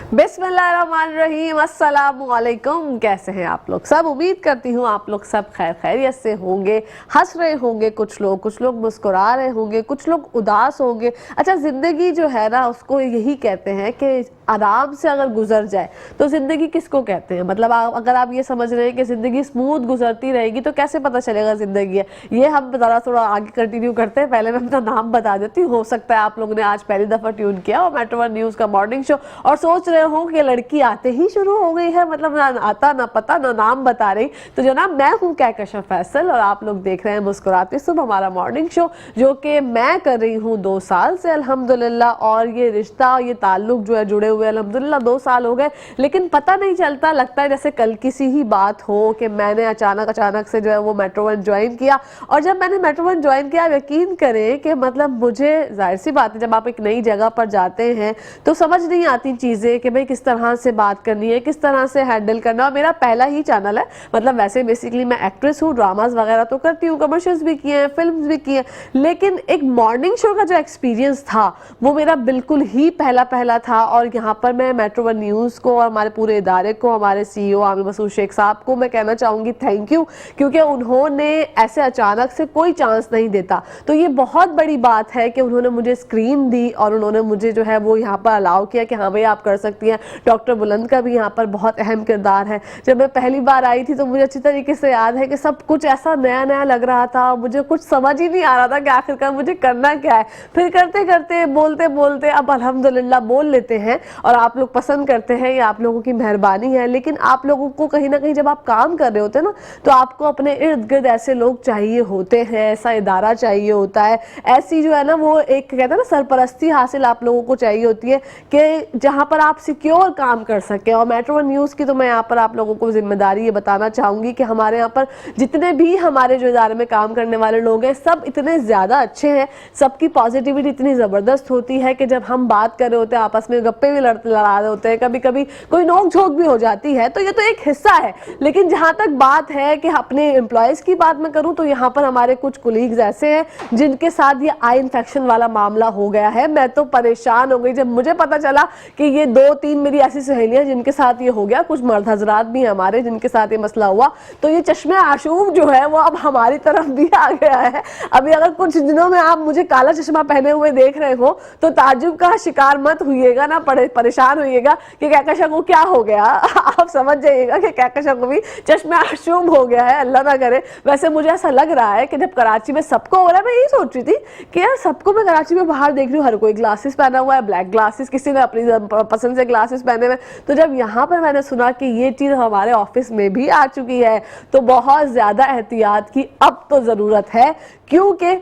बिस्मिल्लाहिर्रहमानिर्रहीम, अस्सलामुअलैकुम। कैसे हैं आप लोग सब? उम्मीद करती हूँ आप लोग सब खैर खैरियत से होंगे, हंस रहे होंगे, कुछ लोग मुस्कुरा रहे होंगे, कुछ लोग उदास होंगे। अच्छा, ज़िंदगी जो है ना उसको यही कहते हैं कि आराम से अगर गुजर जाए तो ज़िंदगी किसको कहते हैं। मतलब अगर आप ये समझ रहे हैं कि ज़िंदगी स्मूथ गुजरती रहेगी तो कैसे पता चलेगा ज़िंदगी है। ये हम ज़रा थोड़ा आगे कंटिन्यू करते हैं। पहले मैं अपना नाम बता देती हूँ। हो सकता है आप लोगों ने आज पहली दफ़ा ट्यून किया और मेट्रो वन न्यूज़ का मॉर्निंग शो और सोच रहे हो कि लड़की आते ही शुरू हो गई है, मतलब ना आता ना पता ना नाम बता रही। तो जनाब, मैं हूँ कहकशां फैसल और आप लोग देख रहे हैं मुस्कुराते सुबह, हमारा मॉर्निंग शो जो कि मैं कर रही हूँ 2 साल से अल्हम्दुलिल्लाह। और ये रिश्ता, ये ताल्लुक जो है जुड़े हुए अल्हम्दुलिल्लाह 2 साल हो गए, लेकिन पता नहीं चलता। लगता है जैसे कल की सी ही बात हो कि मैंने अचानक से जो है वो मेट्रो वन ज्वाइन किया। और जब मैंने मेट्रो वन ज्वाइन किया, यकीन करें कि मतलब मुझे, जाहिर सी बात है, जब आप एक नई जगह पर जाते हैं तो समझ नहीं आती चीज़ें कि भाई किस तरह से बात करनी है, किस तरह से हैंडल करना। और मेरा पहला ही चैनल है, मतलब वैसे बेसिकली मैं एक्ट्रेस हूँ, ड्रामाज वगैरह तो करती हूँ, कमर्शियल्स भी किए हैं, फिल्म भी किए हैं, लेकिन एक मॉर्निंग शो का जो एक्सपीरियंस था वो मेरा बिल्कुल ही पहला था। और यहाँ पर मैं मेट्रो वन न्यूज़ को और हमारे पूरे इदारे को, हमारे CEO आमिर मसूद शेख साहब को मैं कहना चाहूँगी थैंक यू, क्योंकि उन्होंने ऐसे अचानक से कोई चांस नहीं देता। तो ये बहुत बड़ी बात है कि उन्होंने मुझे स्क्रीन दी और उन्होंने मुझे जो है वो यहाँ पर अलाउ किया कि हाँ भाई आप कर सकती हैं। डॉक्टर बुलंद का भी यहाँ पर बहुत अहम किरदार है। जब मैं पहली बार आई थी तो मुझे अच्छी तरीके से याद है कि सब कुछ ऐसा नया नया लग रहा था, मुझे कुछ समझ ही नहीं आ रहा था कि आखिरकार मुझे करना क्या है। फिर करते करते बोलते बोलते अब अल्हम्दुलिल्लाह बोल लेते हैं और आप लोग पसंद करते हैं, ये आप लोगों की मेहरबानी है। लेकिन आप लोगों को कहीं ना कहीं जब आप काम कर रहे होते हैं ना, तो आपको अपने इर्द गिर्द ऐसे लोग चाहिए होते हैं, ऐसा इदारा चाहिए होता है, ऐसी जो है ना वो एक कहते हैं ना सरपरस्ती हासिल आप लोगों को चाहिए होती है कि जहाँ पर आप सिक्योर काम कर सकें। और मेट्रो वन न्यूज़ की तो मैं यहाँ पर आप लोगों को जिम्मेदारी ये बताना चाहूँगी कि हमारे यहाँ पर जितने भी हमारे जो इदारे में काम करने वाले लोग हैं सब इतने ज़्यादा अच्छे हैं, सबकी पॉजिटिविटी इतनी ज़बरदस्त होती है कि जब हम बात कर रहे होते हैं आपस में गप्पे भी लड़ा रहे होते हैं, कभी कभी कोई नोक झोंक भी हो जाती है, तो ये तो एक हिस्सा है। लेकिन जहाँ तक बात है कि अपने एम्प्लॉयज़ की बात मैं करूँ तो यहाँ पर हमारे कुछ कोलीग्स ऐसे हैं जिनके साथ ये आई इन्फेक्शन वाला मामला हो गया है। मैं तो परेशान हो गई जब मुझे पता चला कि ये 2-3 मेरी ऐसी सहेलियां जिनके साथ ये हो गया, कुछ मर्द हजरात भी हमारे जिनके साथ ये मसला हुआ। तो ये चश्मे आशूब जो है वो अब हमारी तरफ भी आ गया है। अभी अगर कुछ दिनों में आप मुझे काला चश्मा पहने हुए देख रहे हो तो ताज्जुब का शिकार मत हुइएगा ना, परेशान होइएगा कि कहकशां को क्या हो गया। आप समझ जाइएगा कि कहकशां को भी चश्मे आशूब हो गया है, अल्लाह ना करे। वैसे मुझे ऐसा लग रहा है कि जब कराची में सबको हो रहा है, मैं यही सोच रही थी कि यार सबको मैं कराची में बाहर देख रही हूँ, हर कोई ग्लासेस पहना हुआ है, ब्लैक ग्लासेस, किसी ने अपनी पसंद से ग्लासेस पहने हुए। तो जब यहाँ पर मैंने सुना कि ये चीज़ हमारे ऑफिस में भी आ चुकी है तो बहुत ज़्यादा एहतियात की अब तो ज़रूरत है। क्योंकि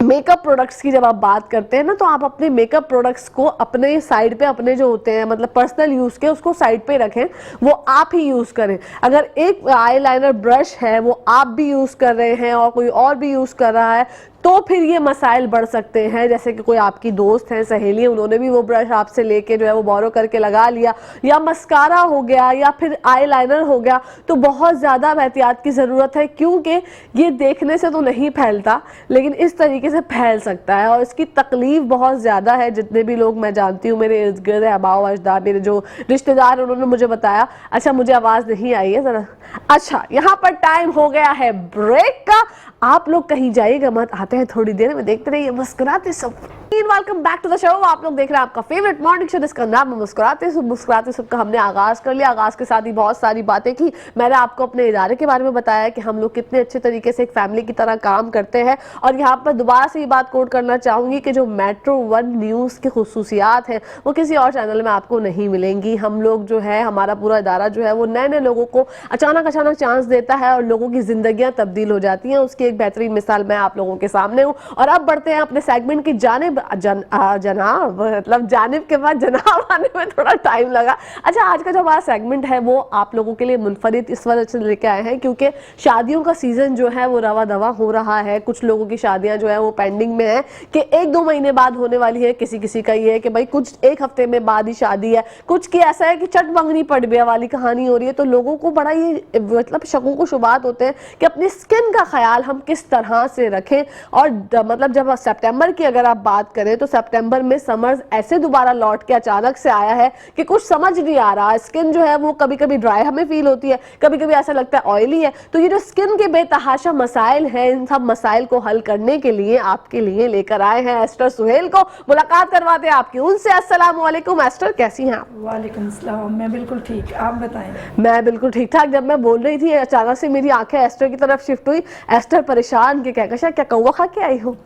मेकअप प्रोडक्ट्स की जब आप बात करते हैं ना, तो आप अपने मेकअप प्रोडक्ट्स को अपने साइड पे, अपने जो होते हैं मतलब पर्सनल यूज़ के, उसको साइड पे रखें, वो आप ही यूज़ करें। अगर एक आईलाइनर ब्रश है वो आप भी यूज़ कर रहे हैं और कोई और भी यूज़ कर रहा है तो फिर ये मसाइल बढ़ सकते हैं। जैसे कि कोई आपकी दोस्त है, सहेली है, उन्होंने भी वो ब्रश आपसे लेके जो है वो बोरो करके लगा लिया, या मस्कारा हो गया या फिर आईलाइनर हो गया, तो बहुत ज़्यादा एहतियात की ज़रूरत है। क्योंकि ये देखने से तो नहीं फैलता लेकिन इस तरीके से फैल सकता है और इसकी तकलीफ बहुत ज़्यादा है। जितने भी लोग मैं जानती हूँ मेरे इर्द गिर्द, अबाव अजदाद, मेरे जो रिश्तेदार उन्होंने मुझे बताया। अच्छा, मुझे आवाज़ नहीं आई है ज़रा। अच्छा, यहाँ पर टाइम हो गया है ब्रेक का, आप लोग कहीं जाइएगा मत, आते हैं थोड़ी देर में, देखते रहिए मुस्कुराते सब। Welcome back to the show. आप लोग देख रहे हैं आपका फेवरेट मॉर्निंग शो जिसका नाम है मुस्कुराते सब का हमने आगाज कर लिया। आगाज के साथ ही बहुत सारी बातें की। मैंने आपको अपने इदारे के बारे में बताया कि हम लोग कितने अच्छे तरीके से एक फैमिली की तरह काम करते हैं। और यहाँ पर दोबारा से ये बात कोट करना चाहूंगी कि जो मेट्रो वन न्यूज़ की खुसूसियात है वो किसी और चैनल में आपको नहीं मिलेंगी। हम लोग जो है, हमारा पूरा इदारा जो है वो नए नए लोगों को अचानक चांस देता है और लोगों की जिंदगियां तब्दील हो जाती हैं। उसकी एक बेहतरीन मिसाल मैं आप लोगों के सामने हूँ। और अब बढ़ते हैं अपने सेगमेंट की जानिब। जनाब मतलब जानिब के बाद जनाब आने में थोड़ा टाइम लगा। अच्छा, आज का जो हमारा सेगमेंट है वो आप लोगों के लिए मुनफरिद इस वजह से लेके आए हैं क्योंकि शादियों का सीजन जो है वो रवा दवा हो रहा है। कुछ लोगों की शादियां जो है वो पेंडिंग में है कि 1-2 महीने बाद होने वाली है, किसी का ये है कि भाई कुछ 1 हफ्ते में बाद ही शादी है, कुछ की ऐसा है कि चट मंगनी पड़ गया वाली कहानी हो रही है। तो लोगों को बड़ा ये मतलब शकों को शुबात होते हैं कि अपनी स्किन का ख्याल हम किस तरह से रखें और मतलब जब सितंबर की अगर आप बात करें तो सितंबर में समर्स ऐसे दोबारा लौट के अचानक से आया है कि कुछ समझ नहीं आ रहा। स्किन जो है वो कभी कभी ड्राई हमें फील होती है, कभी कभी ऐसा लगता है ऑयली है। तो ये जो स्किन के बेतहाशा मसाइल हैं, इन सब मसाइल को हल करने के लिए आपके लिए लेकर आए हैं एस्टर सुहेल को। मुलाकात करवाते हैं आपकी उनसे। अस्सलाम वालेकुम एस्टर, कैसी हैं आप? वालेकुम सलाम, मैं बिल्कुल ठीक, आप बताएं। मैं बिल्कुल ठीक ठाक। जब मैं बोल रही थी अचानक से मेरी आंखें एस्टर की तरफ शिफ्ट हुई। एस्टर परेशान के क्या कौवा खा के आई हो?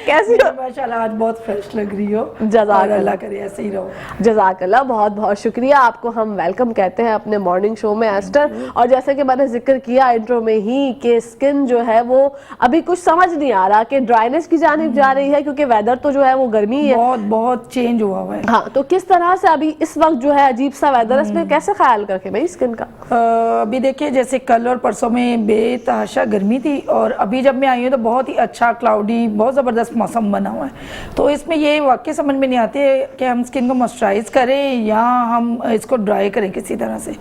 कैसी हो? माशाल्लाह आज बहुत फ्रेश लग रही हो। जज़ाकल्लाह, अल्लाह करे ऐसे ही रहो। जज़ाकल्लाह, बहुत बहुत शुक्रिया। आपको हम वेलकम कहते हैं अपने मॉर्निंग शो में एस्टर। और जैसे कि मैंने जिक्र किया इंट्रो में ही कि स्किन जो है वो अभी कुछ समझ नहीं आ रहा कि ड्राइनेस की जानिब जा रही है, क्योंकि वेदर तो जो है वो गर्मी है, बहुत बहुत चेंज हुआ हुआ है। हाँ, तो किस तरह से अभी इस वक्त जो है अजीब सा वेदर है, इसमें कैसे ख्याल करके भाई स्किन का? अभी देखिए जैसे कल और परसों में बेतहाशा गर्मी थी और अभी जब मैं आई हूँ तो बहुत ही अच्छा क्लाउडी बहुत ज़बरदस्त मौसम बना हुआ है। तो इसमें ये वाकई समझ में नहीं आती है कि हम स्किन को मॉइस्चराइज करें या हम इसको ड्राई करें किसी तरह से।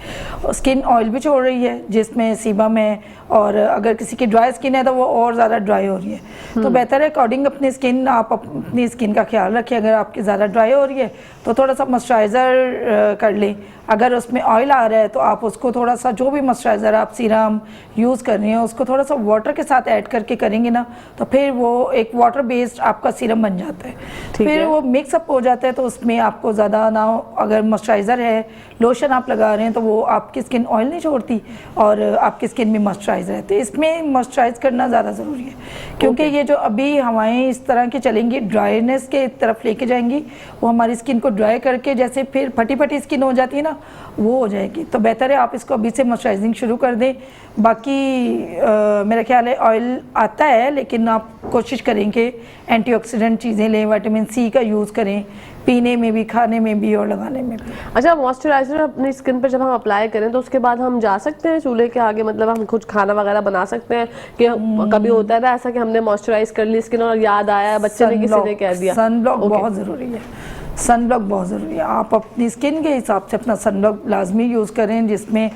स्किन ऑयल भी छोड़ रही है जिसमें सीबम है, और अगर किसी की ड्राई स्किन है तो वो और ज़्यादा ड्राई हो रही है। तो बेहतर है अकॉर्डिंग अपनी स्किन, आप अपनी स्किन का ख्याल रखिए। अगर आपकी ज़्यादा ड्राई हो रही है तो थोड़ा सा मॉइस्चराइज़र कर लें। अगर उसमें ऑयल आ रहा है तो आप उसको थोड़ा सा, जो भी मॉइस्चराइज़र आप सीरम यूज़ कर रही हैं उसको थोड़ा सा वाटर के साथ ऐड करके करेंगे ना, तो फिर वो एक वाटर बेस्ड आपका सीरम बन जाता है। फिर वो मिक्सअप हो जाता है, तो उसमें आपको ज़्यादा ना, अगर मॉइस्चराइज़र है, लोशन आप लगा रहे हैं तो वो आपकी स्किन ऑयल नहीं छोड़ती और आपकी स्किन में मॉइस्चराइज रहती है। इसमें मॉइस्चराइज करना ज़्यादा ज़रूरी है, क्योंकि ये जो अभी हवाएं इस तरह की चलेंगी ड्राइनेस के तरफ लेके जाएंगी, वो हमारी स्किन को ड्राई करके जैसे फिर फटी फटी स्किन हो जाती है ना, वो हो जाएगी। तो बेहतर है आप इसको अभी से मॉइस्चराइजिंग शुरू कर दें। बाकी मेरा ख्याल है ऑयल आता है, लेकिन आप कोशिश करें कि एंटीऑक्सीडेंट चीज़ें लें, विटामिन सी का यूज़ करें, पीने में भी, खाने में भी और लगाने में भी। अच्छा, मॉइस्चराइजर अपनी स्किन पे जब हम अप्लाई करें तो उसके बाद हम जा सकते हैं चूल्हे के आगे, मतलब हम कुछ खाना वगैरह बना सकते हैं कि कभी होता है ना ऐसा कि हमने मॉइस्चराइज कर ली स्किन और याद आया बच्चे ने किसी ने कह दिया? सन ब्लॉक बहुत ज़रूरी है, सन ब्लॉक बहुत ज़रूरी है। आप अपनी स्किन के हिसाब से अपना सन ब्लॉक लाजमी यूज़ करें, जिसमें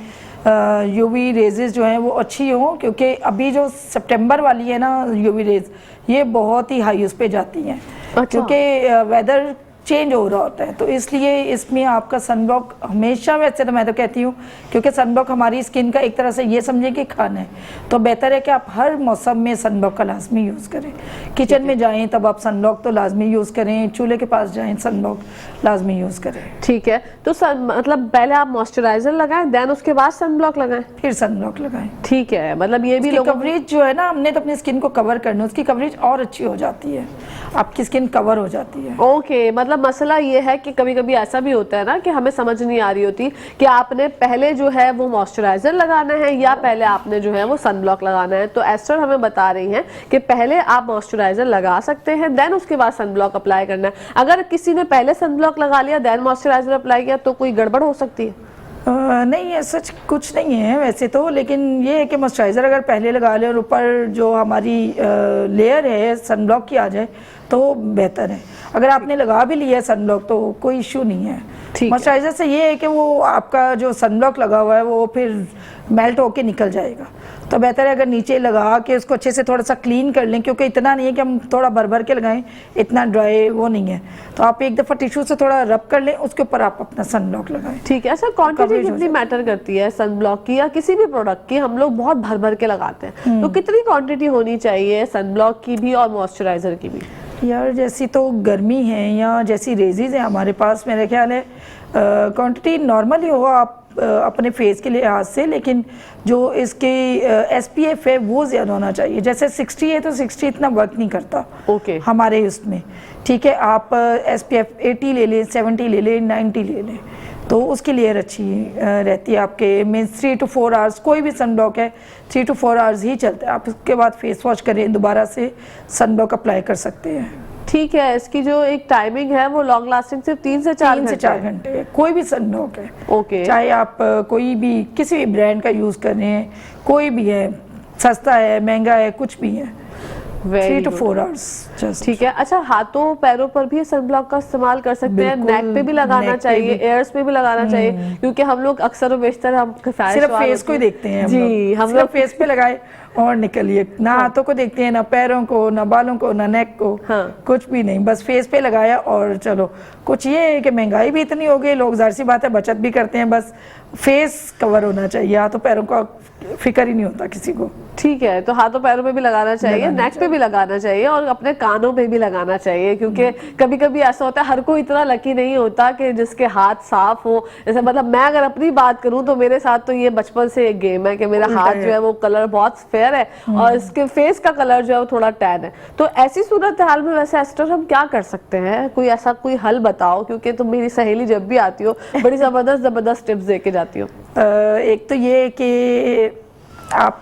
यूवी रेजेस जो हैं वो अच्छी हों, क्योंकि अभी जो सितंबर वाली है ना यूवी रेज, ये बहुत ही हाई उस पे जाती हैं। अच्छा। क्योंकि वेदर चेंज हो रहा होता है, तो इसलिए इसमें आपका सनब्लॉक हमेशा, वैसे तो मैं तो कहती हूँ, क्योंकि सनब्लॉक हमारी स्किन का एक तरह से ये समझें कि खाना है, तो बेहतर है कि आप हर मौसम में सनब्लॉक का लाजमी यूज़ करें। किचन में जाएं तब आप सनब्लॉक तो लाजमी यूज़ करें, चूल्हे के पास जाएं सनब्लॉक लाजमी यूज़ करें। ठीक है, तो मतलब पहले आप मॉइस्चराइजर लगाएं, देन उसके बाद सनब्लॉक लगाएं, फिर सनब्लॉक लगाएं। ठीक है, मतलब ये भी कवरेज जो है ना, हमने तो अपनी स्किन को कवर करना है, उसकी कवरेज और अच्छी हो जाती है, आपकी स्किन कवर हो जाती है। ओके, मतलब मसला ये है कि कभी कभी ऐसा भी होता है ना कि हमें समझ नहीं आ रही होती कि आपने पहले जो है वो मॉइस्चराइजर लगाना है या पहले आपने जो है वो सनब्लॉक लगाना है। तो एस्टर हमें बता रही हैं कि पहले आप मॉइस्चराइजर लगा सकते हैं, देन उसके बाद सनब्लॉक अप्लाई करना है। अगर किसी ने पहले सनब्लॉक लगा लिया देन मॉइस्चराइजर अप्लाई किया तो कोई गड़बड़ हो सकती है? नहीं, है सच कुछ नहीं है वैसे तो, लेकिन ये है कि मॉइस्चराइज़र अगर पहले लगा ले और ऊपर जो हमारी लेयर है सनब्लॉक की आ जाए तो बेहतर है। अगर आपने लगा भी लिया है सनब्लॉक तो कोई इशू नहीं है। मॉइस्चराइज़र से ये है कि वो आपका जो सनब्लॉक लगा हुआ है वो फिर मेल्ट होके निकल जाएगा, तो बेहतर है अगर नीचे लगा के उसको अच्छे से थोड़ा सा क्लीन कर लें, क्योंकि इतना नहीं है कि हम थोड़ा भर भर के लगाएं, इतना ड्राई वो नहीं है। तो आप एक दफ़ा टिश्यू से थोड़ा रब कर लें, उसके ऊपर आप अपना सनब्लॉक लगाएं। ठीक है। अच्छा, क्वांटिटी कितनी मैटर करती है सनब्लॉक की या किसी भी प्रोडक्ट की? हम लोग बहुत भर भर के लगाते हैं, तो कितनी क्वांटिटी होनी चाहिए सनब्लॉक की भी और मॉइस्चराइजर की भी? यार जैसी तो गर्मी है या जैसी रेजीज है हमारे पास, मेरे ख्याल है क्वांटिटी नॉर्मल ही हो आप अपने फेस के लिहाज से, लेकिन जो इसके SPF है वो ज़्यादा होना चाहिए। जैसे 60 है तो 60 इतना वर्क नहीं करता हमारे उसमें, ठीक है। आप SPF 80 ले लें, 70 ले लें, 90 ले लें, तो उसकी लेयर अच्छी रहती है आपके। मीन्स 3 to 4 आवर्स कोई भी सनब्लॉक है 3 to 4 आवर्स ही चलता है। आप उसके बाद फेस वॉश करें, दोबारा से सनब्लॉक अप्लाई कर सकते हैं। ठीक है। इसकी जो एक टाइमिंग है वो लॉन्ग लास्टिंग सिर्फ 3 से 4 घंटे कोई भी सनब्लॉक है। ओके। चाहे आप कोई भी किसी भी ब्रांड का यूज़ कर रहे हैं, कोई भी है, सस्ता है महंगा है, कुछ भी है, 3 to 4 आवर्स। ठीक है। अच्छा, हाथों पैरों पर भी सनब्लॉक का इस्तेमाल कर सकते हैं? नेक पे भी लगाना चाहिए, एयर्स पे भी लगाना चाहिए, क्योंकि हम लोग अक्सर और बेशतर हम सिर्फ फेस को ही देखते हैं जी, हम लोग फेस पे लगाए और निकलिए ना, हाथों को देखते हैं, ना पैरों को, ना बालों को, ना नेक को, हाँ। कुछ भी नहीं, बस फेस पे लगाया और चलो। कुछ ये है कि महंगाई भी इतनी हो गई, लोग जाहिर सी बात है बचत भी करते हैं, बस फेस कवर होना चाहिए, हाथों पैरों का फिक्र ही नहीं होता किसी को। ठीक है, तो हाथों पैरों पे भी लगाना चाहिए, लगाना नेक पे भी लगाना चाहिए और अपने कानों पे भी लगाना चाहिए, क्योंकि कभी कभी ऐसा होता है हर कोई इतना लकी नहीं होता कि जिसके हाथ साफ हो। जैसे मतलब मैं अगर अपनी बात करूं तो मेरे साथ तो ये बचपन से एक गेम है कि मेरा हाथ जो है वो कलर बहुत फेयर है और इसके फेस का कलर जो है वो थोड़ा टैन है। तो ऐसी सूरत हाल में वैसे एस्टर हम क्या कर सकते हैं, कोई ऐसा कोई हल बताओ, क्योंकि तुम मेरी सहेली जब भी आती हो बड़ी जबरदस्त टिप्स दे के जाती हो। एक तो ये कि आप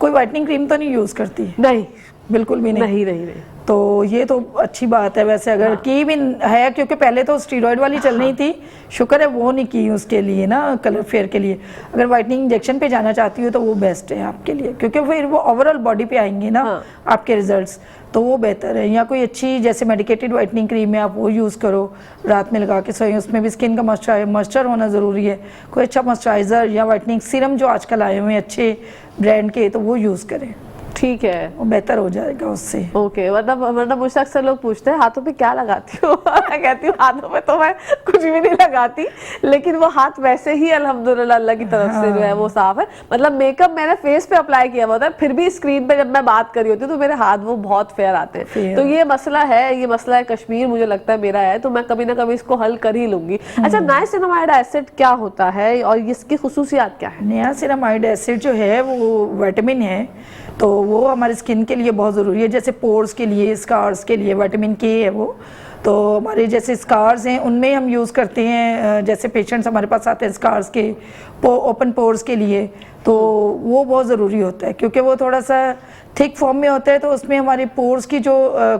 कोई वाइटनिंग क्रीम तो नहीं यूज़ करती? नहीं, बिल्कुल भी नहीं। नहीं। तो ये तो अच्छी बात है वैसे, अगर की भी है, क्योंकि पहले तो स्टीरॉयड वाली चल रही थी, शुक्र है वो नहीं की उसके लिए ना, कलर फेयर के लिए। अगर वाइटनिंग इंजेक्शन पे जाना चाहती हो तो वो बेस्ट है आपके लिए, क्योंकि फिर वो ओवरऑल बॉडी पे आएंगे ना आपके रिजल्ट्स, तो वो बेहतर है। या कोई अच्छी जैसे मेडिकेटेड वाइटनिंग क्रीम है, आप वो यूज़ करो, रात में लगा के सोएं, उसमें भी स्किन का मॉइस्चर होना ज़रूरी है। कोई अच्छा मॉइस्चराइज़र या वाइटनिंग सीरम जो आजकल आए हुए हैं अच्छे ब्रांड के, तो वो यूज़ करें, ठीक है, वो बेहतर हो जाएगा उससे। ओके, मतलब मुझसे अक्सर लोग पूछते हैं हाथों पे क्या लगाती हो मैं कहती हूँ हाथों पे तो मैं कुछ भी नहीं लगाती, लेकिन वो हाथ वैसे ही अल्हम्दुलिल्लाह अल्लाह की तरफ से जो है वो साफ है। मतलब मेकअप मैंने फेस पे अप्लाई किया हुआ था, फिर भी स्क्रीन पे जब मैं बात कर रही होती हूँ तो मेरे हाथ वो बहुत फेयर आते हैं। तो ये मसला है कश्मीर, मुझे लगता है मेरा है, तो मैं कभी ना कभी इसको हल कर ही लूंगी। अच्छा, नाइसिनामाइड एसिड क्या होता है और इसकी खुसूसियात क्या है? नियासिनामाइड एसिड जो है वो विटामिन है, तो वो हमारे स्किन के लिए बहुत ज़रूरी है। जैसे पोर्स के लिए, स्कार्स के लिए विटामिन के है वो, तो हमारे जैसे स्कार्स हैं उनमें हम यूज़ करते हैं। जैसे पेशेंट्स हमारे पास आते हैं स्कार्स के ओपन पोर्स के लिए, तो वो बहुत ज़रूरी होता है, क्योंकि वो थोड़ा सा थिक फॉर्म में होता है, तो उसमें हमारे पोर्स की जो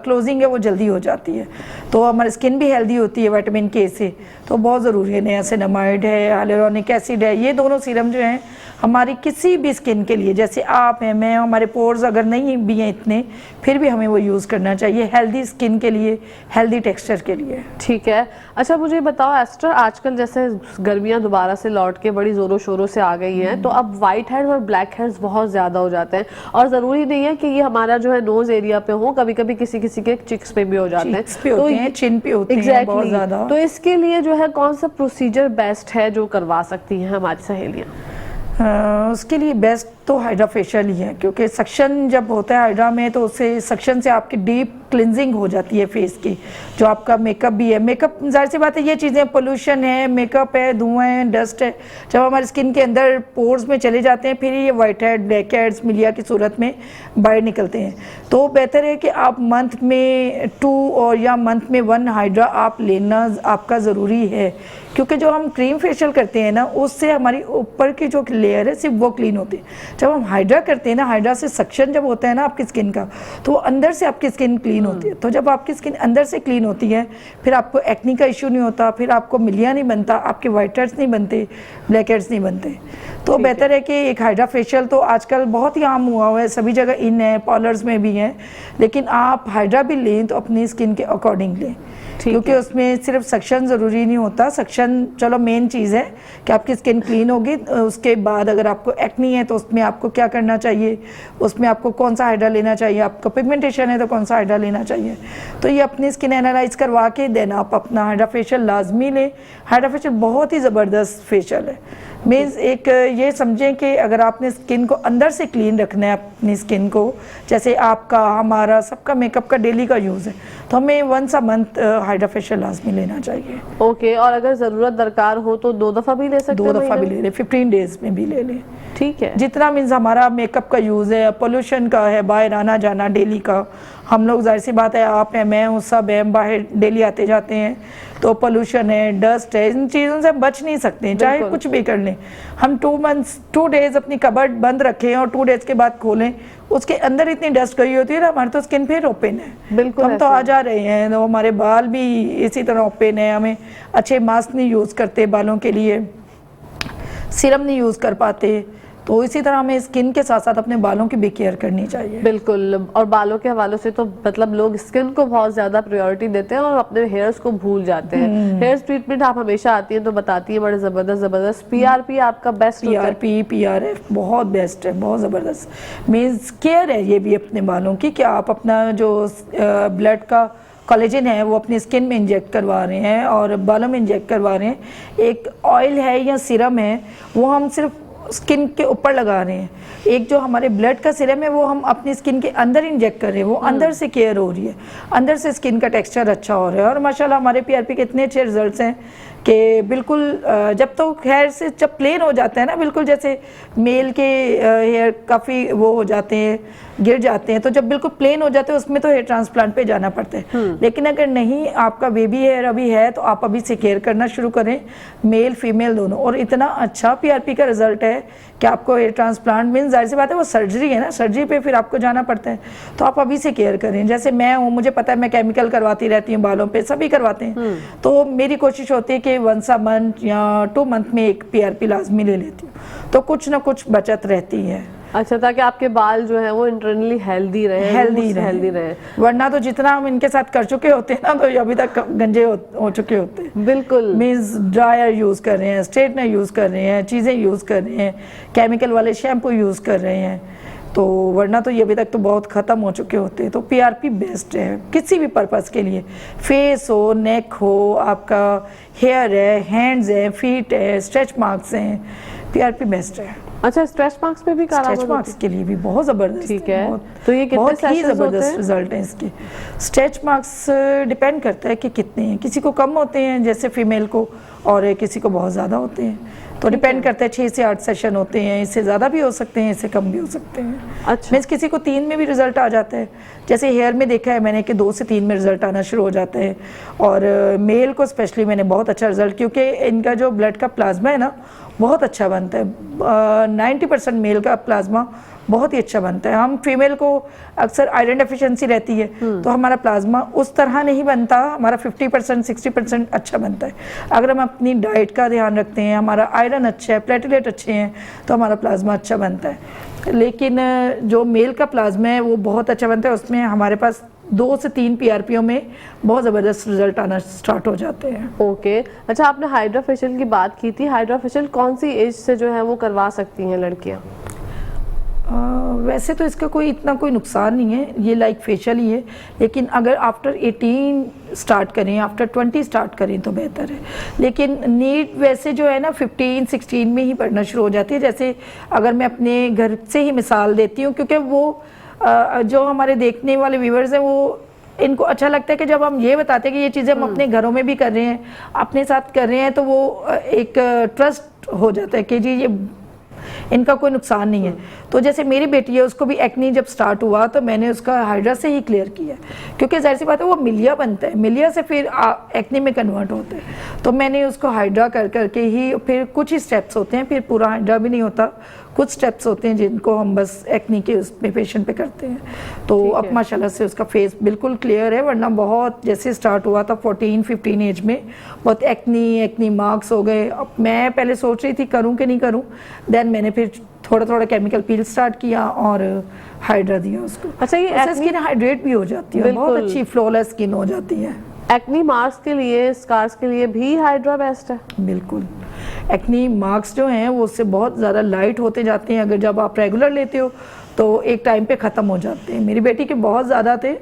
क्लोजिंग है वो जल्दी हो जाती है, तो हमारी स्किन भी हेल्दी होती है विटामिन के से, तो बहुत ज़रूरी है। नियासिनामाइड है, हाइलुरोनिक एसिड है, ये दोनों सीरम जो हैं हमारी किसी भी स्किन के लिए, जैसे आप हैं, मैं, हमारे पोर्स अगर नहीं भी हैं इतने, फिर भी हमें वो यूज़ करना चाहिए हेल्दी स्किन के लिए, हेल्दी टेक्सचर के लिए। ठीक है। अच्छा, मुझे बताओ एस्टर, आजकल जैसे गर्मियां दोबारा से लौट के बड़ी ज़ोरों शोरों से आ गई हैं, तो अब वाइट हेड्स और ब्लैक हेड्स बहुत ज़्यादा हो जाते हैं, और ज़रूरी नहीं है कि ये हमारा जो है नोज एरिया पे हो, कभी कभी किसी किसी के चिक्स पे भी हो जाते हैं, तो चिन पे होते हैं बहुत ज़्यादा। तो इसके लिए जो है कौन सा प्रोसीजर बेस्ट है जो करवा सकती हैं हमारी सहेलियाँ? उसके लिए बेस्ट तो हाइड्रा फेशियल ही है, क्योंकि सक्शन जब होता है हाइड्रा में, तो उससे सक्शन से आपकी डीप क्लिनजिंग हो जाती है फेस की। जो आपका मेकअप भी है, मेकअप जाहिर सी बात है, ये चीज़ें पोल्यूशन है, मेकअप है, धुआं है, डस्ट है, जब हमारी स्किन के अंदर पोर्स में चले जाते हैं, फिर ये वाइट हेड, ब्लैक हेड्स, मिलिया की सूरत में बाहर निकलते हैं। तो बेहतर है कि आप मंथ में 2 और या मंथ में 1 हाइड्रा आप लेना आपका ज़रूरी है, क्योंकि जो हम क्रीम फेशियल करते हैं ना, उससे हमारी ऊपर की जो लेयर है सिर्फ वो क्लीन होती है। जब हम हाइड्रा करते हैं ना, हाइड्रा से सक्शन जब होता है ना आपकी स्किन का, तो वो अंदर से आपकी स्किन क्लीन होती है। तो जब आपकी स्किन अंदर से क्लीन होती है, फिर आपको एक्नी का इशू नहीं होता, फिर आपको मिलिया नहीं बनता, आपके वाइट हेड्स नहीं बनते, ब्लैक हेड्स नहीं बनते। तो बेहतर है कि एक हाइड्रा फेशियल तो आजकल बहुत ही आम हुआ है, सभी जगह इन है, पार्लर्स में भी है, लेकिन आप हाइड्रा भी लें तो अपनी स्किन के अकॉर्डिंग लें, क्योंकि उसमें सिर्फ सक्शन ज़रूरी नहीं होता। सक्शन चलो मेन चीज़ है कि आपकी स्किन क्लीन होगी, उसके बाद अगर आपको एक्नी है तो उसमें आपको क्या करना चाहिए, उसमें आपको कौन सा हाइड्रा लेना चाहिए, आपको पिगमेंटेशन है तो कौन सा हाइड्रा लेना चाहिए। तो ये अपनी स्किन एनालाइज करवा के देना, आप अपना हाइड्रा फेशियल लाजमी लें। हाइड्रा फेशियल बहुत ही ज़बरदस्त फेशियल है। मीन्स एक ये समझें कि अगर आपने स्किन को अंदर से क्लीन रखना है, अपनी स्किन को, जैसे आपका, हमारा, सबका मेकअप का डेली का यूज़ है, तो हमें 1 मंथ हाइड्रा फेशियल लाजमी लेना चाहिए। ओके, और अगर ज़रूरत दरकार हो तो 2 दफ़ा भी ले सकते हैं? 2 दफ़ा भी ले लें, 15 डेज में भी ले लें। ठीक है, जितना मीन्स हमारा मेकअप का यूज़ है, पोल्यूशन का है, बाहर आना जाना डेली का, हम लोग जाहिर सी बात है, आप हैं, मैं हूँ, सब हैं, बाहर डेली आते जाते हैं, तो पोल्यूशन है, डस्ट है, इन चीज़ों से हम बच नहीं सकते हैं, चाहे कुछ भी कर लें। हम 2 डेज अपनी कबर्ड बंद रखें और 2 डेज के बाद खोलें, उसके अंदर इतनी डस्ट गई होती है ना, हमारे तो स्किन फिर ओपन है। बिल्कुल, हम तो आ जा रहे हैं, तो हमारे बाल भी इसी तरह ओपन है, हमें अच्छे मास्क नहीं यूज़ करते बालों के लिए, सीरम नहीं यूज़ कर पाते, तो इसी तरह हमें स्किन के साथ साथ अपने बालों की भी केयर करनी चाहिए। बिल्कुल, और बालों के हवाले से तो मतलब लोग स्किन को बहुत ज्यादा प्रायोरिटी देते हैं और अपने हेयर्स को भूल जाते हैं। हेयर ट्रीटमेंट आप हमेशा आती हैं तो बताती हैं बड़े जबरदस्त। पीआरपी आपका बेस्ट होता है? पीआरपी पीआरएफ बहुत बेस्ट है, बहुत ज़बरदस्त। मीन्स केयर है ये भी अपने बालों की, कि आप अपना जो ब्लड का कोलेजन है वो अपनी स्किन में इंजेक्ट करवा रहे हैं और बालों में इंजेक्ट करवा रहे हैं। एक ऑयल है या सीरम है वो हम सिर्फ स्किन के ऊपर लगा रहे हैं, एक जो हमारे ब्लड का सीरम है वो हम अपनी स्किन के अंदर इंजेक्ट कर रहे हैं, वो अंदर से केयर हो रही है, अंदर से स्किन का टेक्सचर अच्छा हो रहा है। और माशाल्लाह हमारे पीआरपी के इतने अच्छे रिजल्ट्स हैं कि बिल्कुल जब तो हेयर से जब प्लेन हो जाता है ना, बिल्कुल जैसे मेल के हेयर काफ़ी वो हो जाते हैं, गिर जाते हैं, तो जब बिल्कुल प्लेन हो जाते हैं उसमें तो हेयर ट्रांसप्लांट पे जाना पड़ता है। लेकिन अगर नहीं, आपका बेबी हेयर अभी है तो आप अभी से केयर करना शुरू करें, मेल फीमेल दोनों। और इतना अच्छा पीआरपी का रिजल्ट है कि आपको हेयर ट्रांसप्लांट मीन्स जाहिर सी बात है वो सर्जरी है ना, सर्जरी पे फिर आपको जाना पड़ता है, तो आप अभी से केयर करें। जैसे मैं हूँ, मुझे पता है मैं केमिकल करवाती रहती हूँ बालों पे, सभी करवाते हैं, तो मेरी कोशिश होती है कि वंस अ मंथ या 2 मंथ में एक पीआरपी लाजमी ले लेती हूँ, तो कुछ ना कुछ बचत रहती है। अच्छा, ताकि आपके बाल जो है वो इंटरनली हेल्दी रहे। वरना तो जितना हम इनके साथ कर चुके होते हैं ना, तो ये अभी तक गंजे हो चुके होते हैं। बिल्कुल, मीन्स ड्रायर यूज़ कर रहे हैं, स्ट्रेटनर यूज़ कर रहे हैं, चीज़ें यूज़ कर रहे हैं, केमिकल वाले शैम्पू यूज़ कर रहे हैं, तो वरना तो ये अभी तक तो बहुत ख़त्म हो चुके होते हैं। तो पीआरपी बेस्ट है किसी भी पर्पज़ के लिए, फेस हो, नेक हो, आपका हेयर है, हैंड्स है, फीट है, स्ट्रेच मार्क्स हैं, पीआरपी बेस्ट है। अच्छा, स्ट्रेच मार्क्स पे भी काला स्ट्रेच मार्क्स के लिए भी बहुत ज़बरदस्त ठीक है। बहुत, तो ये कितने बहुत ही सेशंस होते ज़बरदस्त हैं? रिजल्ट है इसके। स्ट्रेच मार्क्स डिपेंड करता है कि कितने हैं, किसी को कम होते हैं जैसे फीमेल को, और किसी को बहुत ज़्यादा होते हैं, तो डिपेंड करता है। 6 से 8 सेशन होते हैं, इससे ज़्यादा भी हो सकते हैं, इससे कम भी हो सकते हैं। अच्छा, मीन्स किसी को 3 में भी रिजल्ट आ जाता है, जैसे हेयर में देखा है मैंने कि 2 से 3 में रिजल्ट आना शुरू हो जाता है। और मेल को स्पेशली मैंने बहुत अच्छा रिजल्ट, क्योंकि इनका जो ब्लड का प्लाज्मा है ना बहुत अच्छा बनता है। 90% मेल का प्लाज्मा बहुत ही अच्छा बनता है। हम फीमेल को अक्सर आयरन डेफिशिएंसी रहती है, तो हमारा प्लाज्मा उस तरह नहीं बनता, हमारा 50% 60% अच्छा बनता है। अगर हम अपनी डाइट का ध्यान रखते हैं, हमारा आयरन अच्छा है, प्लेटलेट अच्छे हैं, तो हमारा प्लाज्मा अच्छा बनता है। लेकिन जो मेल का प्लाज्मा है वो बहुत अच्छा बनता है, उसमें हमारे पास 2 से 3 पीआरपीओ में बहुत ज़बरदस्त रिजल्ट आना स्टार्ट हो जाते हैं। ओके। अच्छा, आपने हाइड्रा फेशियल की बात की थी, हाइड्रा फेशियल कौन सी एज से जो है वो करवा सकती हैं लड़कियां? वैसे तो इसका कोई इतना कोई नुकसान नहीं है, ये लाइक फेशियल ही है, लेकिन अगर आफ्टर 18 स्टार्ट करें, आफ्टर 20 स्टार्ट करें तो बेहतर है। लेकिन नीड वैसे जो है ना 15-16 में ही पड़ना शुरू हो जाती है। जैसे अगर मैं अपने घर से ही मिसाल देती हूँ, क्योंकि वो जो हमारे देखने वाले व्यूअर्स हैं वो इनको अच्छा लगता है कि जब हम ये बताते हैं कि ये चीज़ें हम अपने घरों में भी कर रहे हैं, अपने साथ कर रहे हैं, तो वो एक ट्रस्ट हो जाता है कि जी ये इनका कोई नुकसान नहीं है। तो जैसे मेरी बेटी है, उसको भी एक्नी जब स्टार्ट हुआ तो मैंने उसका हाइड्रा से ही क्लियर किया, क्योंकि जाहिर सी बात है वो मिलिया बनता है, मिलिया से फिर एक्नी में कन्वर्ट होता है। तो मैंने उसको हाइड्रा कर करके ही, फिर कुछ ही स्टेप्स होते हैं, फिर पूरा हाइड्रा भी नहीं होता, कुछ स्टेप्स होते हैं जिनको हम बस एक्नी के उसमें पेशेंट पे करते हैं। तो अब माशाल्लाह से उसका फेस बिल्कुल क्लियर है, वरना बहुत जैसे स्टार्ट हुआ था 14-15 एज में बहुत एक्नी मार्क्स हो गए। अब मैं पहले सोच रही थी करूं कि नहीं करूं, देन मैंने फिर थोड़ा थोड़ा केमिकल पील स्टार्ट किया और हाइड्रा दिया उसको। अच्छा, ये स्किन हाइड्रेट भी हो जाती है, बहुत अच्छी फ्लॉलेस स्किन हो जाती है। एक्नी मार्क्स के लिए, स्कार्स के लिए भी हाइड्रा बेस्ट है? बिल्कुल। एक्नी मार्क्स जो हैं वो उससे बहुत ज़्यादा लाइट होते जाते हैं, अगर जब आप रेगुलर लेते हो तो एक टाइम पे ख़त्म हो जाते हैं। मेरी बेटी के बहुत ज़्यादा थे,